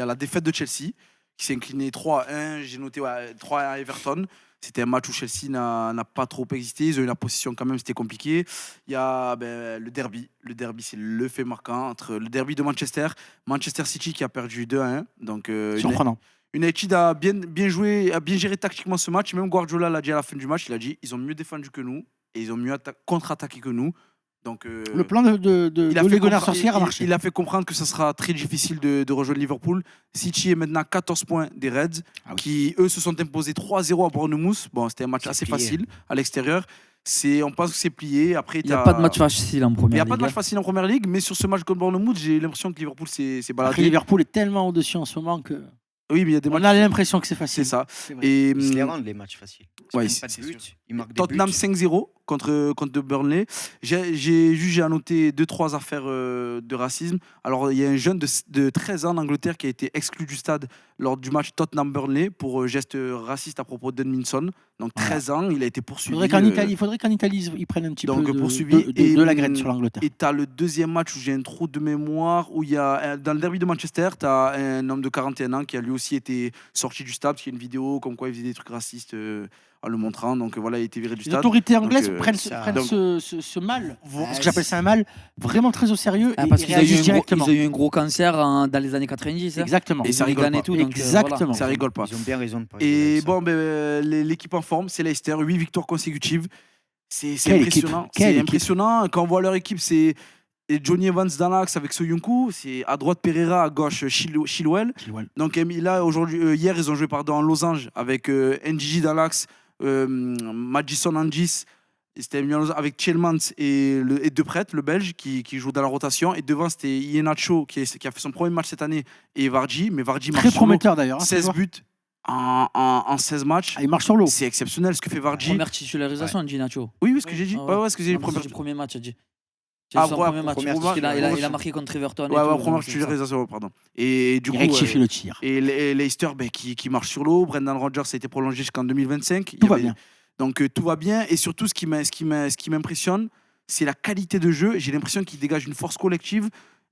Speaker 2: la défaite de Chelsea qui s'est incliné 3-1. J'ai noté 3-1 à Everton. C'était un match où Chelsea n'a pas trop existé. Ils ont eu la position quand même, c'était compliqué. Il y a le derby. Le derby, c'est le fait marquant entre le derby de Manchester City qui a perdu 2-1. Donc,
Speaker 1: Surprenant.
Speaker 2: United a bien joué, a bien géré tactiquement ce match. Même Guardiola l'a dit à la fin du match. Il a dit ils ont mieux défendu que nous. et ils ont mieux contre-attaqué que nous. Donc,
Speaker 1: Le plan de
Speaker 2: il a fait
Speaker 1: Ole Gunnar
Speaker 2: comprendre-
Speaker 1: Solskjaer a marché.
Speaker 2: il a fait comprendre que ça sera très difficile de rejoindre Liverpool. City est maintenant à 14 points des Reds,
Speaker 1: Ah oui.
Speaker 2: qui eux se sont imposés 3-0 à Bournemouth. Bon, c'était un match
Speaker 3: C'est
Speaker 2: assez
Speaker 3: plié.
Speaker 2: facile à l'extérieur. On pense que c'est plié. Après,
Speaker 4: Il n'y a pas de match facile en
Speaker 2: Il
Speaker 4: première
Speaker 2: n'y a pas de
Speaker 4: ligue.
Speaker 2: match facile en première ligue, mais sur ce match contre Bournemouth, j'ai l'impression que Liverpool s'est
Speaker 1: Après,
Speaker 2: baladé.
Speaker 1: Liverpool est tellement au-dessus en ce moment que
Speaker 2: Oui, mais il y a des
Speaker 1: on
Speaker 2: matchs.
Speaker 1: a l'impression que c'est facile.
Speaker 2: C'est ça.
Speaker 1: C'est vrai.
Speaker 2: Et
Speaker 3: Ils se les rendent les matchs faciles. Ils
Speaker 2: Ouais,
Speaker 3: prennent pas de
Speaker 2: c'est
Speaker 3: buts,
Speaker 2: sûr.
Speaker 3: ils marquent des
Speaker 2: Tottenham
Speaker 3: buts.
Speaker 2: 5-0 contre Burnley. J'ai annoté 2-3 affaires de racisme. Alors, il y a un jeune de 13 ans en Angleterre qui a été exclu du stade lors du match Tottenham-Burnley pour geste raciste à propos d'Edminson. Donc, 13 ans, il a été poursuivi.
Speaker 1: Il faudrait qu'en Italie, ils prennent un petit
Speaker 2: donc,
Speaker 1: peu
Speaker 2: poursuivi.
Speaker 1: de la graine sur l'Angleterre.
Speaker 2: Et tu as le deuxième match où j'ai un trou de mémoire, où il y a, dans le derby de Manchester, tu as un homme de 41 ans qui a lui aussi été sorti du stade, parce qu'il y a une vidéo comme quoi il faisait des trucs racistes en le montrant. Donc voilà, il a été viré du
Speaker 1: Les
Speaker 2: stade.
Speaker 1: autorités anglaises
Speaker 2: Donc,
Speaker 1: prennent,
Speaker 3: ça-
Speaker 1: prennent
Speaker 2: donc-
Speaker 1: ce mal, ce que j'appelle ça un mal, vraiment très au sérieux et
Speaker 4: Parce
Speaker 1: ils
Speaker 4: qu'ils ont eu
Speaker 1: réagissent
Speaker 4: un
Speaker 1: directement.
Speaker 4: ils ont eu un gros cancer dans les années 90. hein.
Speaker 1: Exactement.
Speaker 2: Et ça
Speaker 4: Ils
Speaker 2: rigole
Speaker 4: gagnent
Speaker 2: pas.
Speaker 4: et tout. donc,
Speaker 1: Exactement.
Speaker 2: Ça rigole pas.
Speaker 3: Ils ont bien raison de parler.
Speaker 2: Et bon, l'équipe en forme, c'est Leicester, 8 victoires consécutives. C'est
Speaker 1: Quelle équipe.
Speaker 2: impressionnant.
Speaker 1: Quelle
Speaker 2: C'est
Speaker 1: équipe.
Speaker 2: impressionnant. Quand on voit leur équipe, c'est Johnny Evans dans l'axe avec Soyuncu, c'est à droite Pereira, à gauche Chilwell. Donc là, hier, ils ont joué en losange avec Ndjiji dans l'axe, Madison Angis, c'était avec Tielemans et De Prête, le Belge, qui joue dans la rotation. Et devant, c'était Iheanacho qui a fait son premier match cette année, et Vardy. Mais Vardy marche
Speaker 1: Très
Speaker 2: sur l'eau.
Speaker 1: prometteur d'ailleurs. hein,
Speaker 2: 16
Speaker 1: ce joueur.
Speaker 2: buts en 16 matchs.
Speaker 1: Ah, il marche sur l'eau.
Speaker 2: C'est exceptionnel ce que fait Vardy.
Speaker 4: Première titularisation de Ginacho.
Speaker 2: Oui, oui, ce que j'ai dit. Ouais, ce que j'ai dit.
Speaker 4: Non,
Speaker 2: Première...
Speaker 4: c'est le premier match, a dit.
Speaker 2: Ah,
Speaker 4: C'est son
Speaker 2: ouais,
Speaker 4: premier match.
Speaker 3: première
Speaker 4: Parce qu'il a,
Speaker 2: titularisation.
Speaker 4: il a marqué contre Everton. et
Speaker 2: Ouais,
Speaker 4: tout,
Speaker 2: ouais,
Speaker 4: donc
Speaker 2: première
Speaker 4: c'est ça.
Speaker 2: titularisation, pardon. Et du
Speaker 1: Il
Speaker 2: coup,
Speaker 1: rectifie le tir.
Speaker 2: et Leicester qui marche sur l'eau. Brendan Rodgers a été prolongé jusqu'en 2025.
Speaker 1: Tout va bien.
Speaker 2: Donc tout va bien. Et surtout, ce qui m'impressionne, c'est la qualité de jeu. J'ai l'impression qu'ils dégagent une force collective.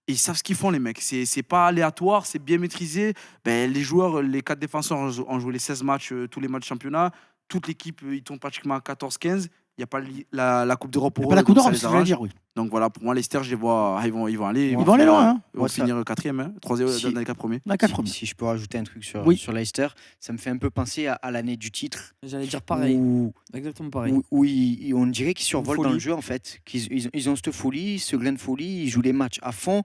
Speaker 2: Et ils savent ce qu'ils font, les mecs. C'est pas aléatoire, c'est bien maîtrisé. Les joueurs, les 4 défenseurs ont joué les 16 matchs, tous les matchs championnat. Toute l'équipe, ils tombent pratiquement à 14-15. Il n'y a pas la Coupe d'Europe
Speaker 1: Il n'y
Speaker 2: pour
Speaker 1: a pas la
Speaker 2: eux,
Speaker 1: Coupe
Speaker 2: donc ça
Speaker 1: d'Europe,
Speaker 2: les
Speaker 1: c'est ce que je voulais
Speaker 2: arrange.
Speaker 1: dire, oui.
Speaker 2: Donc voilà, pour moi, Leicester, je les vois, ils vont aller.
Speaker 1: Ils vont aller loin, hein.
Speaker 2: Ils vont
Speaker 3: Ouais, ça-
Speaker 2: finir 4e, hein, 3e
Speaker 3: Si.
Speaker 2: dans les 4 premiers.
Speaker 1: La 4 premiers.
Speaker 3: Si je peux rajouter un truc
Speaker 1: Oui.
Speaker 3: sur Leicester, ça me fait un peu penser à l'année du titre.
Speaker 4: J'allais dire pareil.
Speaker 3: Où,
Speaker 4: Exactement pareil.
Speaker 3: où on dirait qu'ils survolent dans
Speaker 4: folie.
Speaker 3: le jeu en fait. Ils ont cette folie, ce grain de folie. Ils jouent les matchs à fond,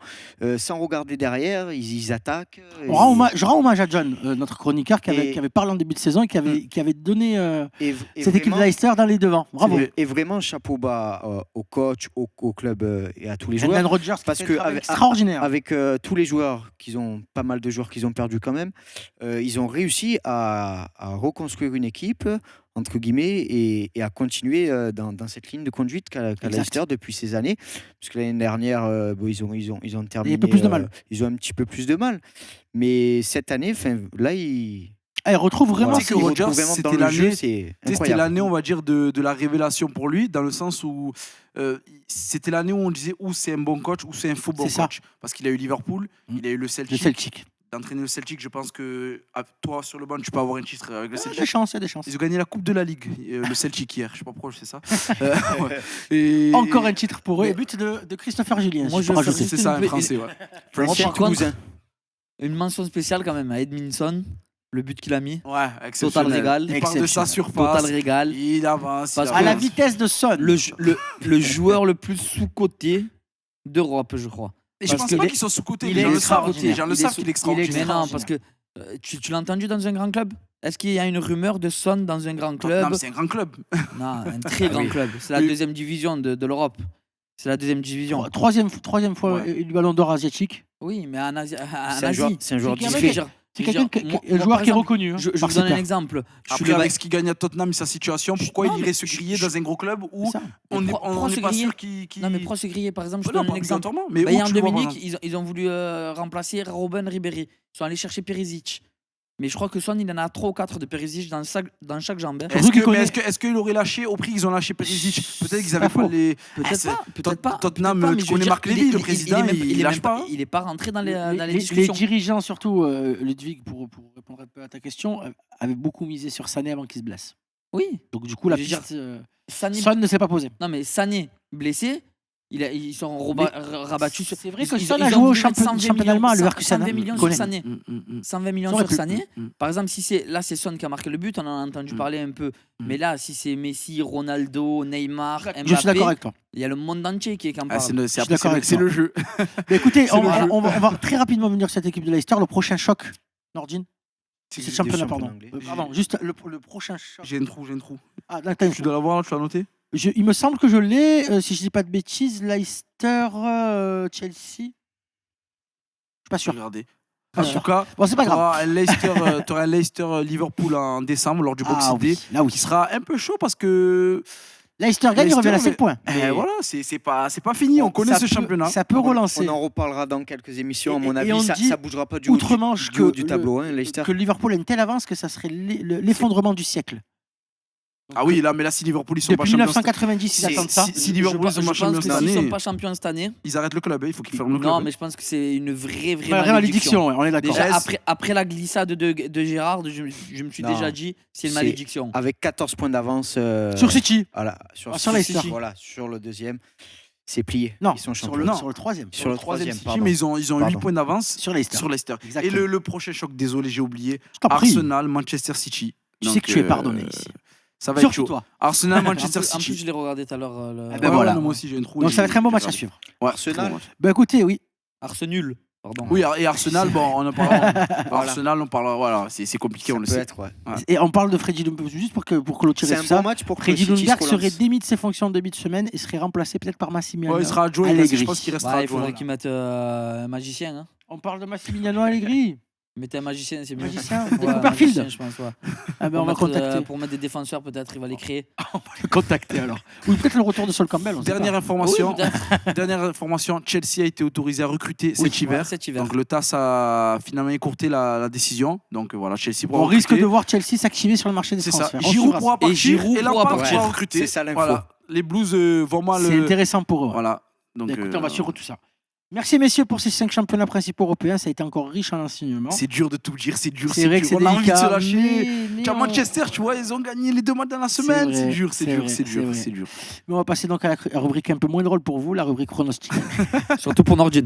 Speaker 3: sans regarder derrière. Ils attaquent.
Speaker 1: Je rends hommage à John, notre chroniqueur, qui avait parlé en début de saison et qui avait donné
Speaker 3: Et
Speaker 1: cette équipe de
Speaker 3: vraiment-
Speaker 1: Leicester dans les devants. Bravo.
Speaker 3: Et vraiment, chapeau bas au coach, au club et à tous les
Speaker 1: Brendan
Speaker 3: joueurs.
Speaker 1: Rodgers,
Speaker 3: Parce
Speaker 1: fait
Speaker 3: que
Speaker 1: un travail
Speaker 3: avec-
Speaker 1: extraordinaire.
Speaker 3: Avec tous les joueurs pas mal de joueurs qu'ils ont perdu quand même, ils ont réussi à reconstruire une équipe entre guillemets et à continuer dans cette ligne de conduite qu'a
Speaker 1: Exact.
Speaker 3: Leicester depuis ces années. Parce que l'année dernière, ils ont terminé.
Speaker 1: peu plus de mal.
Speaker 3: Ils ont un petit peu plus de mal. Mais cette année, là, ils
Speaker 1: Il retrouve vraiment
Speaker 2: Tu sais que
Speaker 1: ses-
Speaker 2: Rodgers,
Speaker 3: retrouvent vraiment
Speaker 2: c'était
Speaker 3: dans le
Speaker 2: l'année-
Speaker 3: jeu, c'est
Speaker 2: C'était
Speaker 3: incroyable.
Speaker 2: l'année, on va dire, de la révélation pour lui, dans le sens où c'était l'année où on disait où c'est un bon coach, ou c'est un faux bon
Speaker 1: C'est ça.
Speaker 2: coach. Parce qu'il a eu Liverpool, il a eu le
Speaker 1: le
Speaker 2: Celtic.
Speaker 1: Celtic.
Speaker 2: D'entraîner le Celtic, je pense que toi, sur le banc, tu peux avoir un titre avec le
Speaker 1: Il y a
Speaker 2: Celtic.
Speaker 1: des chances, il y a des chances.
Speaker 2: Ils ont gagné la Coupe de la Ligue, le Celtic hier. Je sais pas pourquoi je fais ça. Ouais. Et-
Speaker 1: Encore un titre pour eux. Et but de Christopher Julien.
Speaker 4: Moi,
Speaker 1: si
Speaker 4: je
Speaker 1: peux
Speaker 4: veux faire
Speaker 1: rajouter.
Speaker 2: C'est ça, un
Speaker 4: Une-
Speaker 2: français. Ouais.
Speaker 4: Moi,
Speaker 3: Ancien
Speaker 4: par contre,
Speaker 3: Toulousain.
Speaker 4: une mention spéciale quand même à Edminson, le but qu'il a mis.
Speaker 2: Ouais,
Speaker 4: Total
Speaker 2: exceptionnel.
Speaker 4: régal.
Speaker 2: Il part de sa
Speaker 1: Exceptionnel.
Speaker 2: surface.
Speaker 4: Total régal.
Speaker 2: Il avance.
Speaker 4: Parce
Speaker 2: il
Speaker 4: que-
Speaker 1: À la
Speaker 2: avance.
Speaker 1: vitesse de Son.
Speaker 4: Le joueur le plus sous-coté d'Europe, je crois.
Speaker 2: Et je
Speaker 4: parce
Speaker 2: pense
Speaker 4: que
Speaker 2: pas
Speaker 4: les-
Speaker 2: qu'ils sont sous-cotés.
Speaker 1: il
Speaker 2: Les
Speaker 1: est
Speaker 2: gens le savent.
Speaker 1: extraordinaire.
Speaker 2: Les gens le savent qu'il est
Speaker 4: Mais
Speaker 2: extraordinaire.
Speaker 4: non, parce que tu l'as entendu dans un grand club. Est-ce qu'il y a une rumeur de Son dans un grand club?
Speaker 2: Tottenham, c'est un grand club.
Speaker 4: Non, un très grand club. C'est la
Speaker 2: Oui.
Speaker 4: deuxième division de l'Europe. C'est la deuxième division.
Speaker 1: Troisième fois
Speaker 2: Ouais.
Speaker 1: du ballon d'or asiatique.
Speaker 4: Oui, mais en Asie.
Speaker 3: C'est un joueur
Speaker 1: C'est
Speaker 3: discret.
Speaker 1: quelqu'un- C'est quelqu'un, un joueur qui est reconnu. hein,
Speaker 4: Je
Speaker 1: par
Speaker 4: vous
Speaker 1: ses
Speaker 4: donne un
Speaker 1: pairs.
Speaker 4: exemple. Je suis
Speaker 2: Après,
Speaker 4: le
Speaker 2: avec ce qu'il gagne à Tottenham et sa situation, pourquoi
Speaker 4: Non,
Speaker 2: il irait
Speaker 4: mais
Speaker 2: se
Speaker 4: je-
Speaker 2: griller
Speaker 4: je-
Speaker 2: dans un gros club où
Speaker 1: C'est ça.
Speaker 2: on n'est
Speaker 4: pourquoi se
Speaker 2: pas
Speaker 4: griller
Speaker 2: sûr qu'il.
Speaker 4: Non, mais pourquoi se griller, par exemple? Je
Speaker 2: Ouais,
Speaker 4: te
Speaker 2: non,
Speaker 4: donne
Speaker 2: pas
Speaker 4: un exemple.
Speaker 2: obligatoirement. Mais où
Speaker 4: Bayern
Speaker 2: tu le vois,
Speaker 4: de
Speaker 2: par
Speaker 4: Munich,
Speaker 2: exemple
Speaker 4: ils ont voulu remplacer Robben Ribéry. Ils sont allés chercher Perisic. Mais je crois que Son, il en a 3 ou 4 de Perisic dans chaque jambe. hein.
Speaker 2: Est-ce
Speaker 1: qu'il connaît-
Speaker 2: est-ce qu'il aurait lâché au prix qu'ils ont lâché Perisic? Peut-être qu'ils
Speaker 1: pas
Speaker 2: n'avaient pas
Speaker 1: faux.
Speaker 2: les.
Speaker 4: Peut-être pas.
Speaker 2: Tottenham,
Speaker 4: peut-être pas, mais
Speaker 2: tu
Speaker 4: je veux
Speaker 2: connais
Speaker 4: dire,
Speaker 2: Marc Lévy, le président,
Speaker 4: est
Speaker 2: il
Speaker 4: est
Speaker 2: lâche
Speaker 4: même
Speaker 2: pas.
Speaker 4: Il est pas rentré dans les
Speaker 1: Les
Speaker 4: discussions.
Speaker 1: dirigeants, surtout Ludwig, pour répondre un peu à ta question, avaient beaucoup misé sur Sané avant qu'il se blesse.
Speaker 4: Oui.
Speaker 1: Donc du coup, la
Speaker 4: Je veux dire,
Speaker 1: piste
Speaker 4: Sané,
Speaker 1: Son ne s'est pas posée.
Speaker 4: non mais Sané blessé, Ils sont rabattus.
Speaker 1: C'est vrai
Speaker 4: Ils-
Speaker 1: que
Speaker 4: ils-
Speaker 1: Son
Speaker 4: ils
Speaker 1: a
Speaker 4: ont
Speaker 1: joué au
Speaker 4: voulu mettre 120
Speaker 1: championnat allemand à
Speaker 4: millions,
Speaker 1: Leverkusen.
Speaker 4: 120 millions
Speaker 1: Connaît.
Speaker 4: sur Sané. 120 millions
Speaker 1: Ça aurait
Speaker 4: sur
Speaker 1: pu.
Speaker 4: Sané. Par exemple, si c'est là, c'est Son qui a marqué le but, on en a entendu parler un peu. Mais là, si c'est Messi, Ronaldo, Neymar, Mbappé,
Speaker 1: Je suis d'accord avec toi.
Speaker 4: il y a le monde entier qui en
Speaker 2: Ah,
Speaker 4: parle.
Speaker 2: c'est
Speaker 1: suis d'accord avec
Speaker 2: c'est
Speaker 1: toi.
Speaker 2: le jeu.
Speaker 1: Mais écoutez,
Speaker 2: C'est
Speaker 1: on
Speaker 2: le
Speaker 1: va,
Speaker 2: jeu.
Speaker 1: on va très rapidement venir sur cette équipe de Leicester. Le prochain choc, Nordine, c'est le
Speaker 3: des
Speaker 1: championnat,
Speaker 3: championnats
Speaker 1: pardon.
Speaker 3: anglais.
Speaker 1: Pardon, juste le prochain choc.
Speaker 2: J'ai un trou.
Speaker 1: Ah, attends,
Speaker 2: Tu dois l'avoir, là, tu l'as noté?
Speaker 1: il me semble que je l'ai, si je dis pas de bêtises, Leicester, Chelsea. Je suis pas sûr.
Speaker 2: Regardez.
Speaker 1: Pas
Speaker 2: En
Speaker 1: sûr.
Speaker 2: tout cas,
Speaker 1: Bon, c'est pas
Speaker 2: tu
Speaker 1: grave.
Speaker 2: auras un Leicester-Liverpool en décembre lors du
Speaker 1: Ah
Speaker 2: Boxing Day,
Speaker 1: oui, là oui.
Speaker 2: qui sera un peu chaud parce que
Speaker 1: Leicester gagne, il
Speaker 2: Leicester,
Speaker 1: revient à
Speaker 2: mais-
Speaker 1: 7 points.
Speaker 2: eh, voilà, c'est pas fini. On connaît
Speaker 3: ça
Speaker 2: ce
Speaker 3: peut-
Speaker 2: championnat.
Speaker 1: Ça peut relancer.
Speaker 3: On en reparlera dans quelques émissions. À
Speaker 1: Et-
Speaker 3: mon
Speaker 1: et
Speaker 3: avis,
Speaker 1: on
Speaker 3: ça
Speaker 1: dit,
Speaker 3: ne bougera pas du haut
Speaker 1: Outre-Manche
Speaker 3: du, haut
Speaker 1: que
Speaker 3: du tableau. Hein, Leicester.
Speaker 1: que Liverpool a une telle avance que ça serait l'effondrement du siècle.
Speaker 2: Ah oui, là, mais là, si Liverpool, ils sont pas
Speaker 1: Depuis
Speaker 2: champions.
Speaker 1: 1990, ils
Speaker 3: Si-
Speaker 1: attendent ça.
Speaker 2: Si Liverpool
Speaker 4: je
Speaker 2: sont pas
Speaker 4: pense
Speaker 2: champions
Speaker 4: que
Speaker 2: cette
Speaker 4: s'ils ne sont
Speaker 2: année,
Speaker 4: pas champions cette année,
Speaker 2: ils arrêtent le club. Il faut qu'ils ferment le club.
Speaker 4: non, mais je pense que c'est une vraie
Speaker 1: Vraie
Speaker 4: malédiction.
Speaker 1: malédiction, ouais, on est d'accord.
Speaker 4: Déjà,
Speaker 2: Est-ce-
Speaker 4: après la glissade de Gérard, je me suis
Speaker 3: Non.
Speaker 4: déjà dit, c'est une
Speaker 3: C'est-
Speaker 4: malédiction.
Speaker 3: Avec 14 points d'avance
Speaker 1: Sur City.
Speaker 3: voilà, sur,
Speaker 1: Ah, sur Leicester.
Speaker 3: Voilà, sur le deuxième, c'est plié.
Speaker 1: Non,
Speaker 3: Ils sont
Speaker 1: sur
Speaker 3: champions.
Speaker 1: le, sur le troisième.
Speaker 3: Sur le troisième,
Speaker 2: City,
Speaker 3: pardon.
Speaker 2: mais ils ont 8
Speaker 3: Pardon.
Speaker 2: points d'avance
Speaker 1: Sur Leicester.
Speaker 2: sur Leicester. Et
Speaker 1: Exactement.
Speaker 2: le prochain choc, désolé, j'ai oublié.
Speaker 1: Je t'en prie.
Speaker 2: Arsenal, Manchester City.
Speaker 1: Tu sais
Speaker 2: Donc,
Speaker 1: que tu es pardonné ici.
Speaker 2: Ça va être
Speaker 1: Surtout
Speaker 2: chaud.
Speaker 1: toi.
Speaker 2: Arsenal,
Speaker 4: En
Speaker 2: Manchester
Speaker 4: plus,
Speaker 2: City.
Speaker 4: je l'ai regardé tout à l'heure.
Speaker 1: Eh ben
Speaker 2: Ouais,
Speaker 1: voilà.
Speaker 2: non, moi aussi, j'ai un trou.
Speaker 1: Donc
Speaker 2: et
Speaker 1: ça va être un bon
Speaker 2: j'ai
Speaker 1: match à
Speaker 2: regardé.
Speaker 1: suivre.
Speaker 2: Ouais,
Speaker 3: Arsenal.
Speaker 2: très bon match.
Speaker 1: Bah écoutez, oui.
Speaker 4: Arsenal, pardon.
Speaker 2: Oui, et Arsenal, bon, on en parlera.
Speaker 3: Voilà.
Speaker 2: Arsenal, on parlera. Voilà, c'est compliqué,
Speaker 3: Ça
Speaker 2: on le
Speaker 3: peut
Speaker 2: sait.
Speaker 3: être, ouais.
Speaker 1: Et on parle de Freddy Ljungberg, juste pour clôturer
Speaker 3: C'est
Speaker 1: tout
Speaker 3: un
Speaker 1: ça.
Speaker 3: bon match pour que
Speaker 1: Freddy
Speaker 3: City se
Speaker 1: Ljungberg
Speaker 3: relance.
Speaker 1: serait démis de ses fonctions en début de semaine et serait remplacé peut-être par Massimiliano.
Speaker 2: Ouais, il sera adjoint.
Speaker 1: Allegri.
Speaker 2: Je pense qu'il restera
Speaker 4: Ouais, il faudrait
Speaker 2: adjoint.
Speaker 4: qu'ils mettent un magicien. Hein.
Speaker 1: On parle de Massimiliano Allegri.
Speaker 4: Mettez un magicien, c'est mieux.
Speaker 1: Magicien,
Speaker 4: Ouais,
Speaker 1: des
Speaker 4: un
Speaker 1: Copperfield.
Speaker 4: magicien, je pense, ouais.
Speaker 1: Ah ben on va
Speaker 4: Pour mettre,
Speaker 1: contacter.
Speaker 4: pour mettre des défenseurs, peut-être, il va les créer.
Speaker 1: On va le contacter alors. Ou peut-être le retour de Sol Campbell. on sait
Speaker 2: Dernière
Speaker 1: pas.
Speaker 2: information.
Speaker 4: Oui, peut-être.
Speaker 2: Dernière information. Chelsea a été autorisé à recruter cet hiver.
Speaker 4: Ouais, cet hiver.
Speaker 2: Donc le TAS a finalement écourté la décision. Donc voilà, Chelsea pourra
Speaker 1: On risque
Speaker 2: recruter.
Speaker 1: de voir Chelsea s'activer sur le marché des
Speaker 2: C'est ça.
Speaker 1: transferts. On
Speaker 2: Giroud
Speaker 1: suivra
Speaker 2: pourra
Speaker 1: ça.
Speaker 2: partir
Speaker 4: Giroud
Speaker 2: et
Speaker 4: pourra
Speaker 2: Lampard
Speaker 4: partir.
Speaker 2: pourra recruter.
Speaker 3: C'est ça l'info.
Speaker 2: Voilà. Les Blues vont mal.
Speaker 1: C'est intéressant pour eux. ouais.
Speaker 2: Voilà. Donc
Speaker 1: Écoutez, on va suivre tout ça. Merci messieurs pour ces 5 championnats principaux européens. Ça a été encore riche en enseignements.
Speaker 2: c'est dur de tout dire. C'est dur.
Speaker 1: C'est vrai que
Speaker 2: dur.
Speaker 1: c'est
Speaker 2: On a envie de se
Speaker 1: délicat.
Speaker 2: lâcher.
Speaker 1: mais
Speaker 2: Tu as
Speaker 1: on-
Speaker 2: Manchester, tu vois, ils ont gagné les 2 matchs dans la semaine.
Speaker 1: vrai,
Speaker 2: C'est dur, c'est
Speaker 1: c'est
Speaker 2: dur,
Speaker 1: vrai,
Speaker 2: c'est
Speaker 1: c'est
Speaker 2: dur,
Speaker 1: vrai.
Speaker 2: c'est dur.
Speaker 1: Mais on va passer donc à la rubrique un peu moins drôle pour vous, la rubrique pronostic.
Speaker 4: Surtout pour Nordin.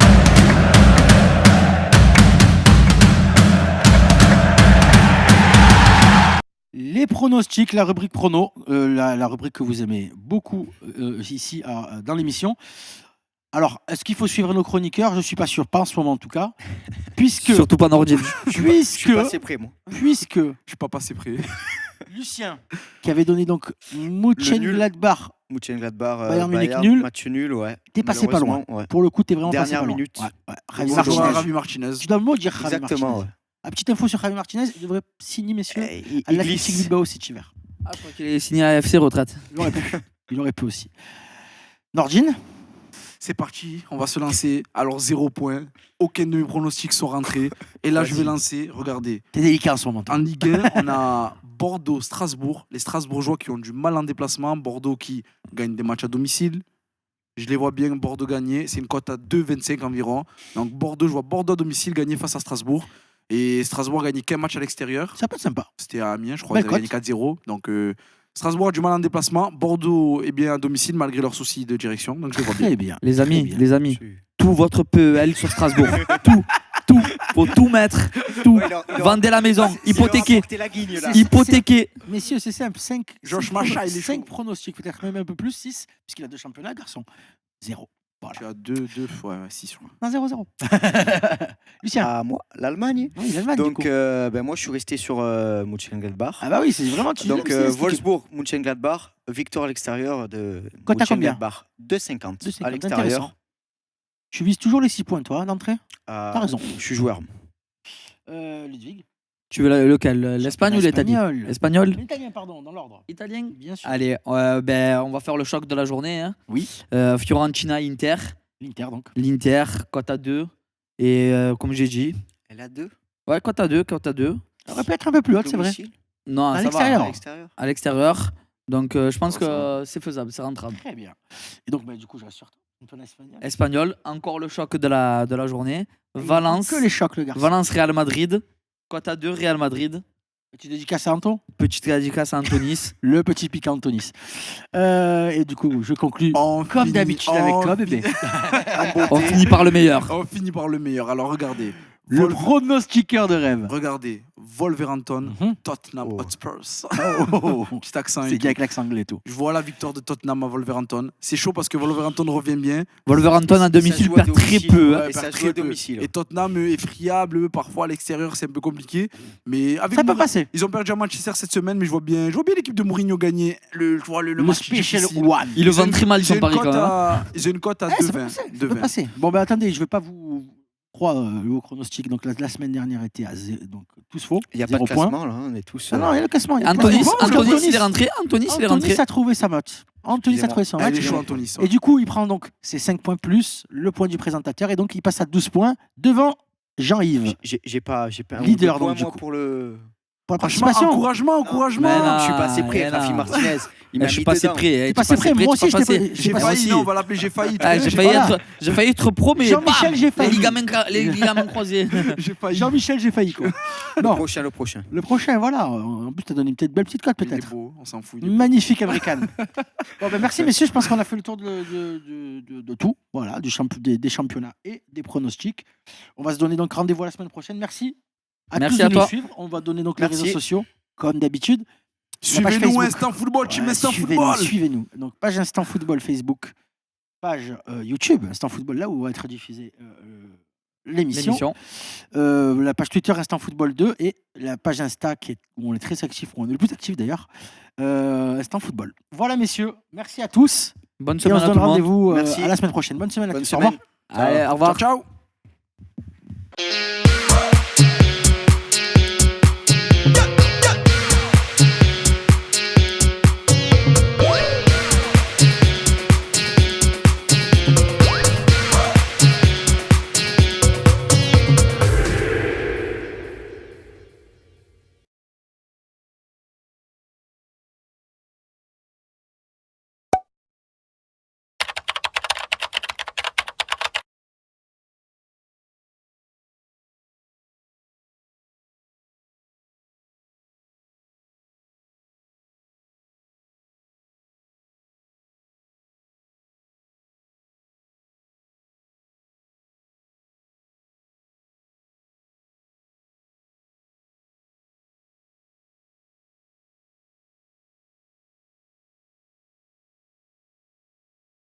Speaker 1: Les pronostics, la rubrique prono, la rubrique que vous aimez beaucoup ici dans l'émission. Alors, est-ce qu'il faut suivre nos chroniqueurs? Je ne suis pas sûr, pas en ce moment en tout cas. Puisque,
Speaker 4: Surtout pas Nordin.
Speaker 3: Je suis
Speaker 1: puisque,
Speaker 3: pas assez près, moi.
Speaker 1: puisque
Speaker 2: Je suis pas passé près.
Speaker 1: Lucien, qui avait donné donc Mönchengladbach,
Speaker 3: Mönchengladbach,
Speaker 1: Bayern Munich nul.
Speaker 3: Match nul, ouais.
Speaker 1: t'es passé pas loin.
Speaker 3: Malheureusement, ouais.
Speaker 1: Pour le coup, t'es vraiment passé
Speaker 3: Dernière
Speaker 1: pas loin.
Speaker 3: minute.
Speaker 1: Ouais, ouais. Javi
Speaker 2: Bonjour à
Speaker 1: Martinez.
Speaker 2: Ravi Martinez.
Speaker 1: Tu dois le mot dire Javi
Speaker 3: Exactement,
Speaker 1: Martinez.
Speaker 3: ouais.
Speaker 1: La petite info sur Javi Martinez, il devrait signer, messieurs,
Speaker 3: Il
Speaker 1: à l'Athletic
Speaker 3: glisse.
Speaker 1: Bilbao cet hiver.
Speaker 4: Ah, je crois qu'il est signé à FC Retraite.
Speaker 1: Il aurait pu. Il aurait pu aussi. Nordine,
Speaker 2: C'est parti, on va se lancer. Alors 0 point. Aucun de mes pronostics sont rentrés. Et là, je vais
Speaker 1: Vas-y.
Speaker 2: lancer. Regardez.
Speaker 1: t'es délicat en ce moment. toi.
Speaker 2: En Ligue 1, on a Bordeaux, Strasbourg. Les Strasbourgeois qui ont du mal en déplacement. Bordeaux qui gagne des matchs à domicile. Je les vois bien Bordeaux gagner. C'est une cote à 2,25 environ. Donc Bordeaux, je vois Bordeaux à domicile gagner face à Strasbourg. Et Strasbourg a gagné qu'un match à l'extérieur.
Speaker 1: Ça peut être sympa.
Speaker 2: C'était à Amiens, je crois.
Speaker 1: Belle
Speaker 2: Ils avaient gagné 4-0. Donc Strasbourg a du mal en déplacement. Bordeaux est bien à domicile malgré leurs soucis de direction. Donc je les vois bien.
Speaker 1: Très bien.
Speaker 4: Les amis,
Speaker 1: bien.
Speaker 4: les amis, tout votre PEL sur Strasbourg. tout. Faut tout mettre. Tout. Vendez la maison. Hypothéquer. Hypothéquer.
Speaker 1: Messieurs, c'est simple. 5
Speaker 2: Josh Macha, il est chaud.
Speaker 1: pronostics, peut-être même un peu plus, 6, puisqu'il a 2 championnats, garçon. 0.
Speaker 2: Tu as 2, ouais, 6, je crois.
Speaker 1: Non, 0-0. Lucien.
Speaker 3: À moi, l'Allemagne.
Speaker 1: Oui, l'Allemagne, du
Speaker 3: Donc,
Speaker 1: coup.
Speaker 3: moi, je suis resté sur Mönchengladbach.
Speaker 1: Ah bah oui, c'est vraiment...
Speaker 3: Donc,
Speaker 1: c'est cette équipe.
Speaker 3: Wolfsburg, Mönchengladbach, victoire à l'extérieur de
Speaker 1: Cote à combien?
Speaker 3: Mönchengladbach. 2,50
Speaker 1: 2,50,
Speaker 3: à
Speaker 1: intéressant.
Speaker 3: l'extérieur.
Speaker 1: Tu vises toujours les 6 points, toi, hein, d'entrée. T'as raison.
Speaker 3: Je suis joueur.
Speaker 1: Ludwig.
Speaker 4: Tu veux lequel? L'Espagne ou l'Italie?
Speaker 1: Espagnol.
Speaker 4: Espagnol.
Speaker 1: L'italien, pardon, dans l'ordre.
Speaker 4: Italien.
Speaker 1: Bien sûr.
Speaker 4: Allez, ben, on va faire le choc de la journée. Hein.
Speaker 1: Oui.
Speaker 4: Fiorentina-Inter.
Speaker 1: L'Inter, donc.
Speaker 4: L'Inter, cote à 2. Et comme j'ai dit,
Speaker 3: Elle a 2.
Speaker 4: ouais, cote à 2, cote à 2.
Speaker 1: Ça aurait pu être un peu plus haute, c'est vrai.
Speaker 4: Non,
Speaker 1: À
Speaker 4: ça
Speaker 1: l'extérieur.
Speaker 4: va.
Speaker 3: À l'extérieur.
Speaker 4: À l'extérieur. Donc, je pense
Speaker 2: Oh, ça
Speaker 4: que c'est faisable, c'est rentrable.
Speaker 1: Très bien. Et donc, bah, du coup, je reste sur toi. Antoine Espagnol.
Speaker 4: Espagnol, encore le choc de la journée. Valence.
Speaker 1: Que les chocs, le garçon.
Speaker 4: Valence, Real Madrid. Cote à 2, Real Madrid.
Speaker 1: Petite dédicace à Anton.
Speaker 4: Petite dédicace à Antonis.
Speaker 1: Le petit piquant Antonis. Et du coup, je conclus
Speaker 2: On
Speaker 1: comme
Speaker 2: finit-
Speaker 1: d'habitude avec
Speaker 2: on
Speaker 1: toi, bébé.
Speaker 4: On finit par le meilleur.
Speaker 2: On finit par le meilleur. Alors regardez.
Speaker 1: Le pronostiqueur de rêve.
Speaker 2: Regardez. Wolverhampton,
Speaker 1: Mhm.
Speaker 2: Tottenham
Speaker 3: Oh.
Speaker 2: Hotspurs.
Speaker 1: Oh.
Speaker 2: Petit accent. et
Speaker 1: C'est
Speaker 2: tout.
Speaker 1: dit avec l'accent anglais et tout.
Speaker 2: Je vois la victoire de Tottenham à Wolverhampton. C'est chaud parce que Wolverhampton revient bien.
Speaker 4: Wolverhampton à domicile perd très peu. hein.
Speaker 3: Et ça
Speaker 2: perd
Speaker 3: se
Speaker 2: très
Speaker 3: joue à
Speaker 2: peu.
Speaker 3: domicile.
Speaker 2: Et Tottenham est friable. Parfois à l'extérieur, c'est un peu compliqué. Mais avec
Speaker 1: Ça peut
Speaker 2: Mourinho-
Speaker 1: passer.
Speaker 2: Ils ont perdu à Manchester cette semaine, mais je vois bien l'équipe de Mourinho gagner le
Speaker 1: Le
Speaker 2: match
Speaker 1: Special
Speaker 2: difficile.
Speaker 1: One.
Speaker 4: Ils le
Speaker 2: Ils ont
Speaker 4: vendent très mal, ils
Speaker 2: Ils ont
Speaker 4: sont
Speaker 2: une
Speaker 4: paris
Speaker 2: cote
Speaker 4: quand même.
Speaker 2: Ils ont une cote à
Speaker 1: Eh, ça peut
Speaker 2: 2,20.
Speaker 1: passer, ça peut passer. Bon, ben attendez, je vais pas vous croire vos pronostics. Donc la semaine dernière était à donc tous faux.
Speaker 3: Il n'y a pas de
Speaker 1: 0 point.
Speaker 3: classement là, on est tous.
Speaker 1: Ah non, il y a le classement. il y a le
Speaker 4: Antonis,
Speaker 1: classement.
Speaker 4: Antonis, il est rentré. Antonis, il est rentré.
Speaker 1: Antonis a trouvé sa note. Antonis a trouvé son
Speaker 2: Elle
Speaker 1: match.
Speaker 2: est chaud, Anthony.
Speaker 1: Et du coup, il prend donc ses 5 points plus le point du présentateur. Et donc, il passe à 12 points devant Jean-Yves.
Speaker 3: J'ai pas un
Speaker 1: Leader,
Speaker 3: ou deux points,
Speaker 1: donc, du
Speaker 3: moi,
Speaker 1: coup.
Speaker 3: pour le.
Speaker 1: Pour la
Speaker 2: Franchement,
Speaker 1: participation.
Speaker 2: encouragement.
Speaker 4: Mais non.
Speaker 3: Je suis passé
Speaker 4: Ah,
Speaker 3: près,
Speaker 4: et là.
Speaker 3: Rafi Martinez. Il
Speaker 4: Je
Speaker 3: m'a
Speaker 4: suis
Speaker 3: mis
Speaker 4: passé
Speaker 3: dedans.
Speaker 4: près.
Speaker 1: T'es passé près, moi aussi,
Speaker 4: tu
Speaker 1: j'étais
Speaker 4: passé.
Speaker 1: pas-
Speaker 2: J'ai
Speaker 1: Moi
Speaker 2: failli,
Speaker 4: aussi.
Speaker 2: non, on va l'appeler j'ai failli.
Speaker 4: Ah, j'ai
Speaker 1: Voilà.
Speaker 4: failli être pro, mais
Speaker 1: Jean-Michel,
Speaker 4: bam,
Speaker 1: j'ai failli.
Speaker 4: les ligaments croisés.
Speaker 2: J'ai failli.
Speaker 1: Jean-Michel, j'ai failli quoi. Non,
Speaker 3: Le prochain.
Speaker 1: le prochain, voilà. En plus, t'as donné une belle petite cote
Speaker 2: Il est
Speaker 1: peut-être.
Speaker 2: beau, on s'en fout. il est beau.
Speaker 1: Magnifique américaine. Bon, ben, merci messieurs, je pense qu'on a fait le tour de tout, voilà, des championnats et des pronostics. On va se donner donc rendez-vous la semaine prochaine. Merci à
Speaker 4: Merci
Speaker 1: tous
Speaker 4: à
Speaker 1: de nous
Speaker 4: toi.
Speaker 1: suivre. On va donner donc
Speaker 3: Merci.
Speaker 1: les réseaux sociaux comme d'habitude. page
Speaker 2: Suivez-nous
Speaker 1: Facebook.
Speaker 2: Instant Football, Team
Speaker 1: Ouais,
Speaker 2: Instant
Speaker 1: suivez-nous,
Speaker 2: Football.
Speaker 1: suivez-nous. Donc page Instant Football Facebook, page YouTube Instant Football là où va être diffusée l'émission.
Speaker 4: L'émission.
Speaker 1: La page Twitter Instant Football 2 et la page Insta où on est très actif, où on est le plus actif d'ailleurs, Instant Football. Voilà messieurs, merci à tous.
Speaker 4: Bonne
Speaker 1: Et on
Speaker 4: semaine
Speaker 1: se
Speaker 4: à
Speaker 1: donne
Speaker 4: tout le monde.
Speaker 1: rendez-vous
Speaker 3: Merci.
Speaker 1: à la semaine prochaine. Bonne semaine à
Speaker 3: Bonne
Speaker 1: tous. Au revoir.
Speaker 3: semaine.
Speaker 4: Allez, au revoir.
Speaker 2: Ciao, ciao.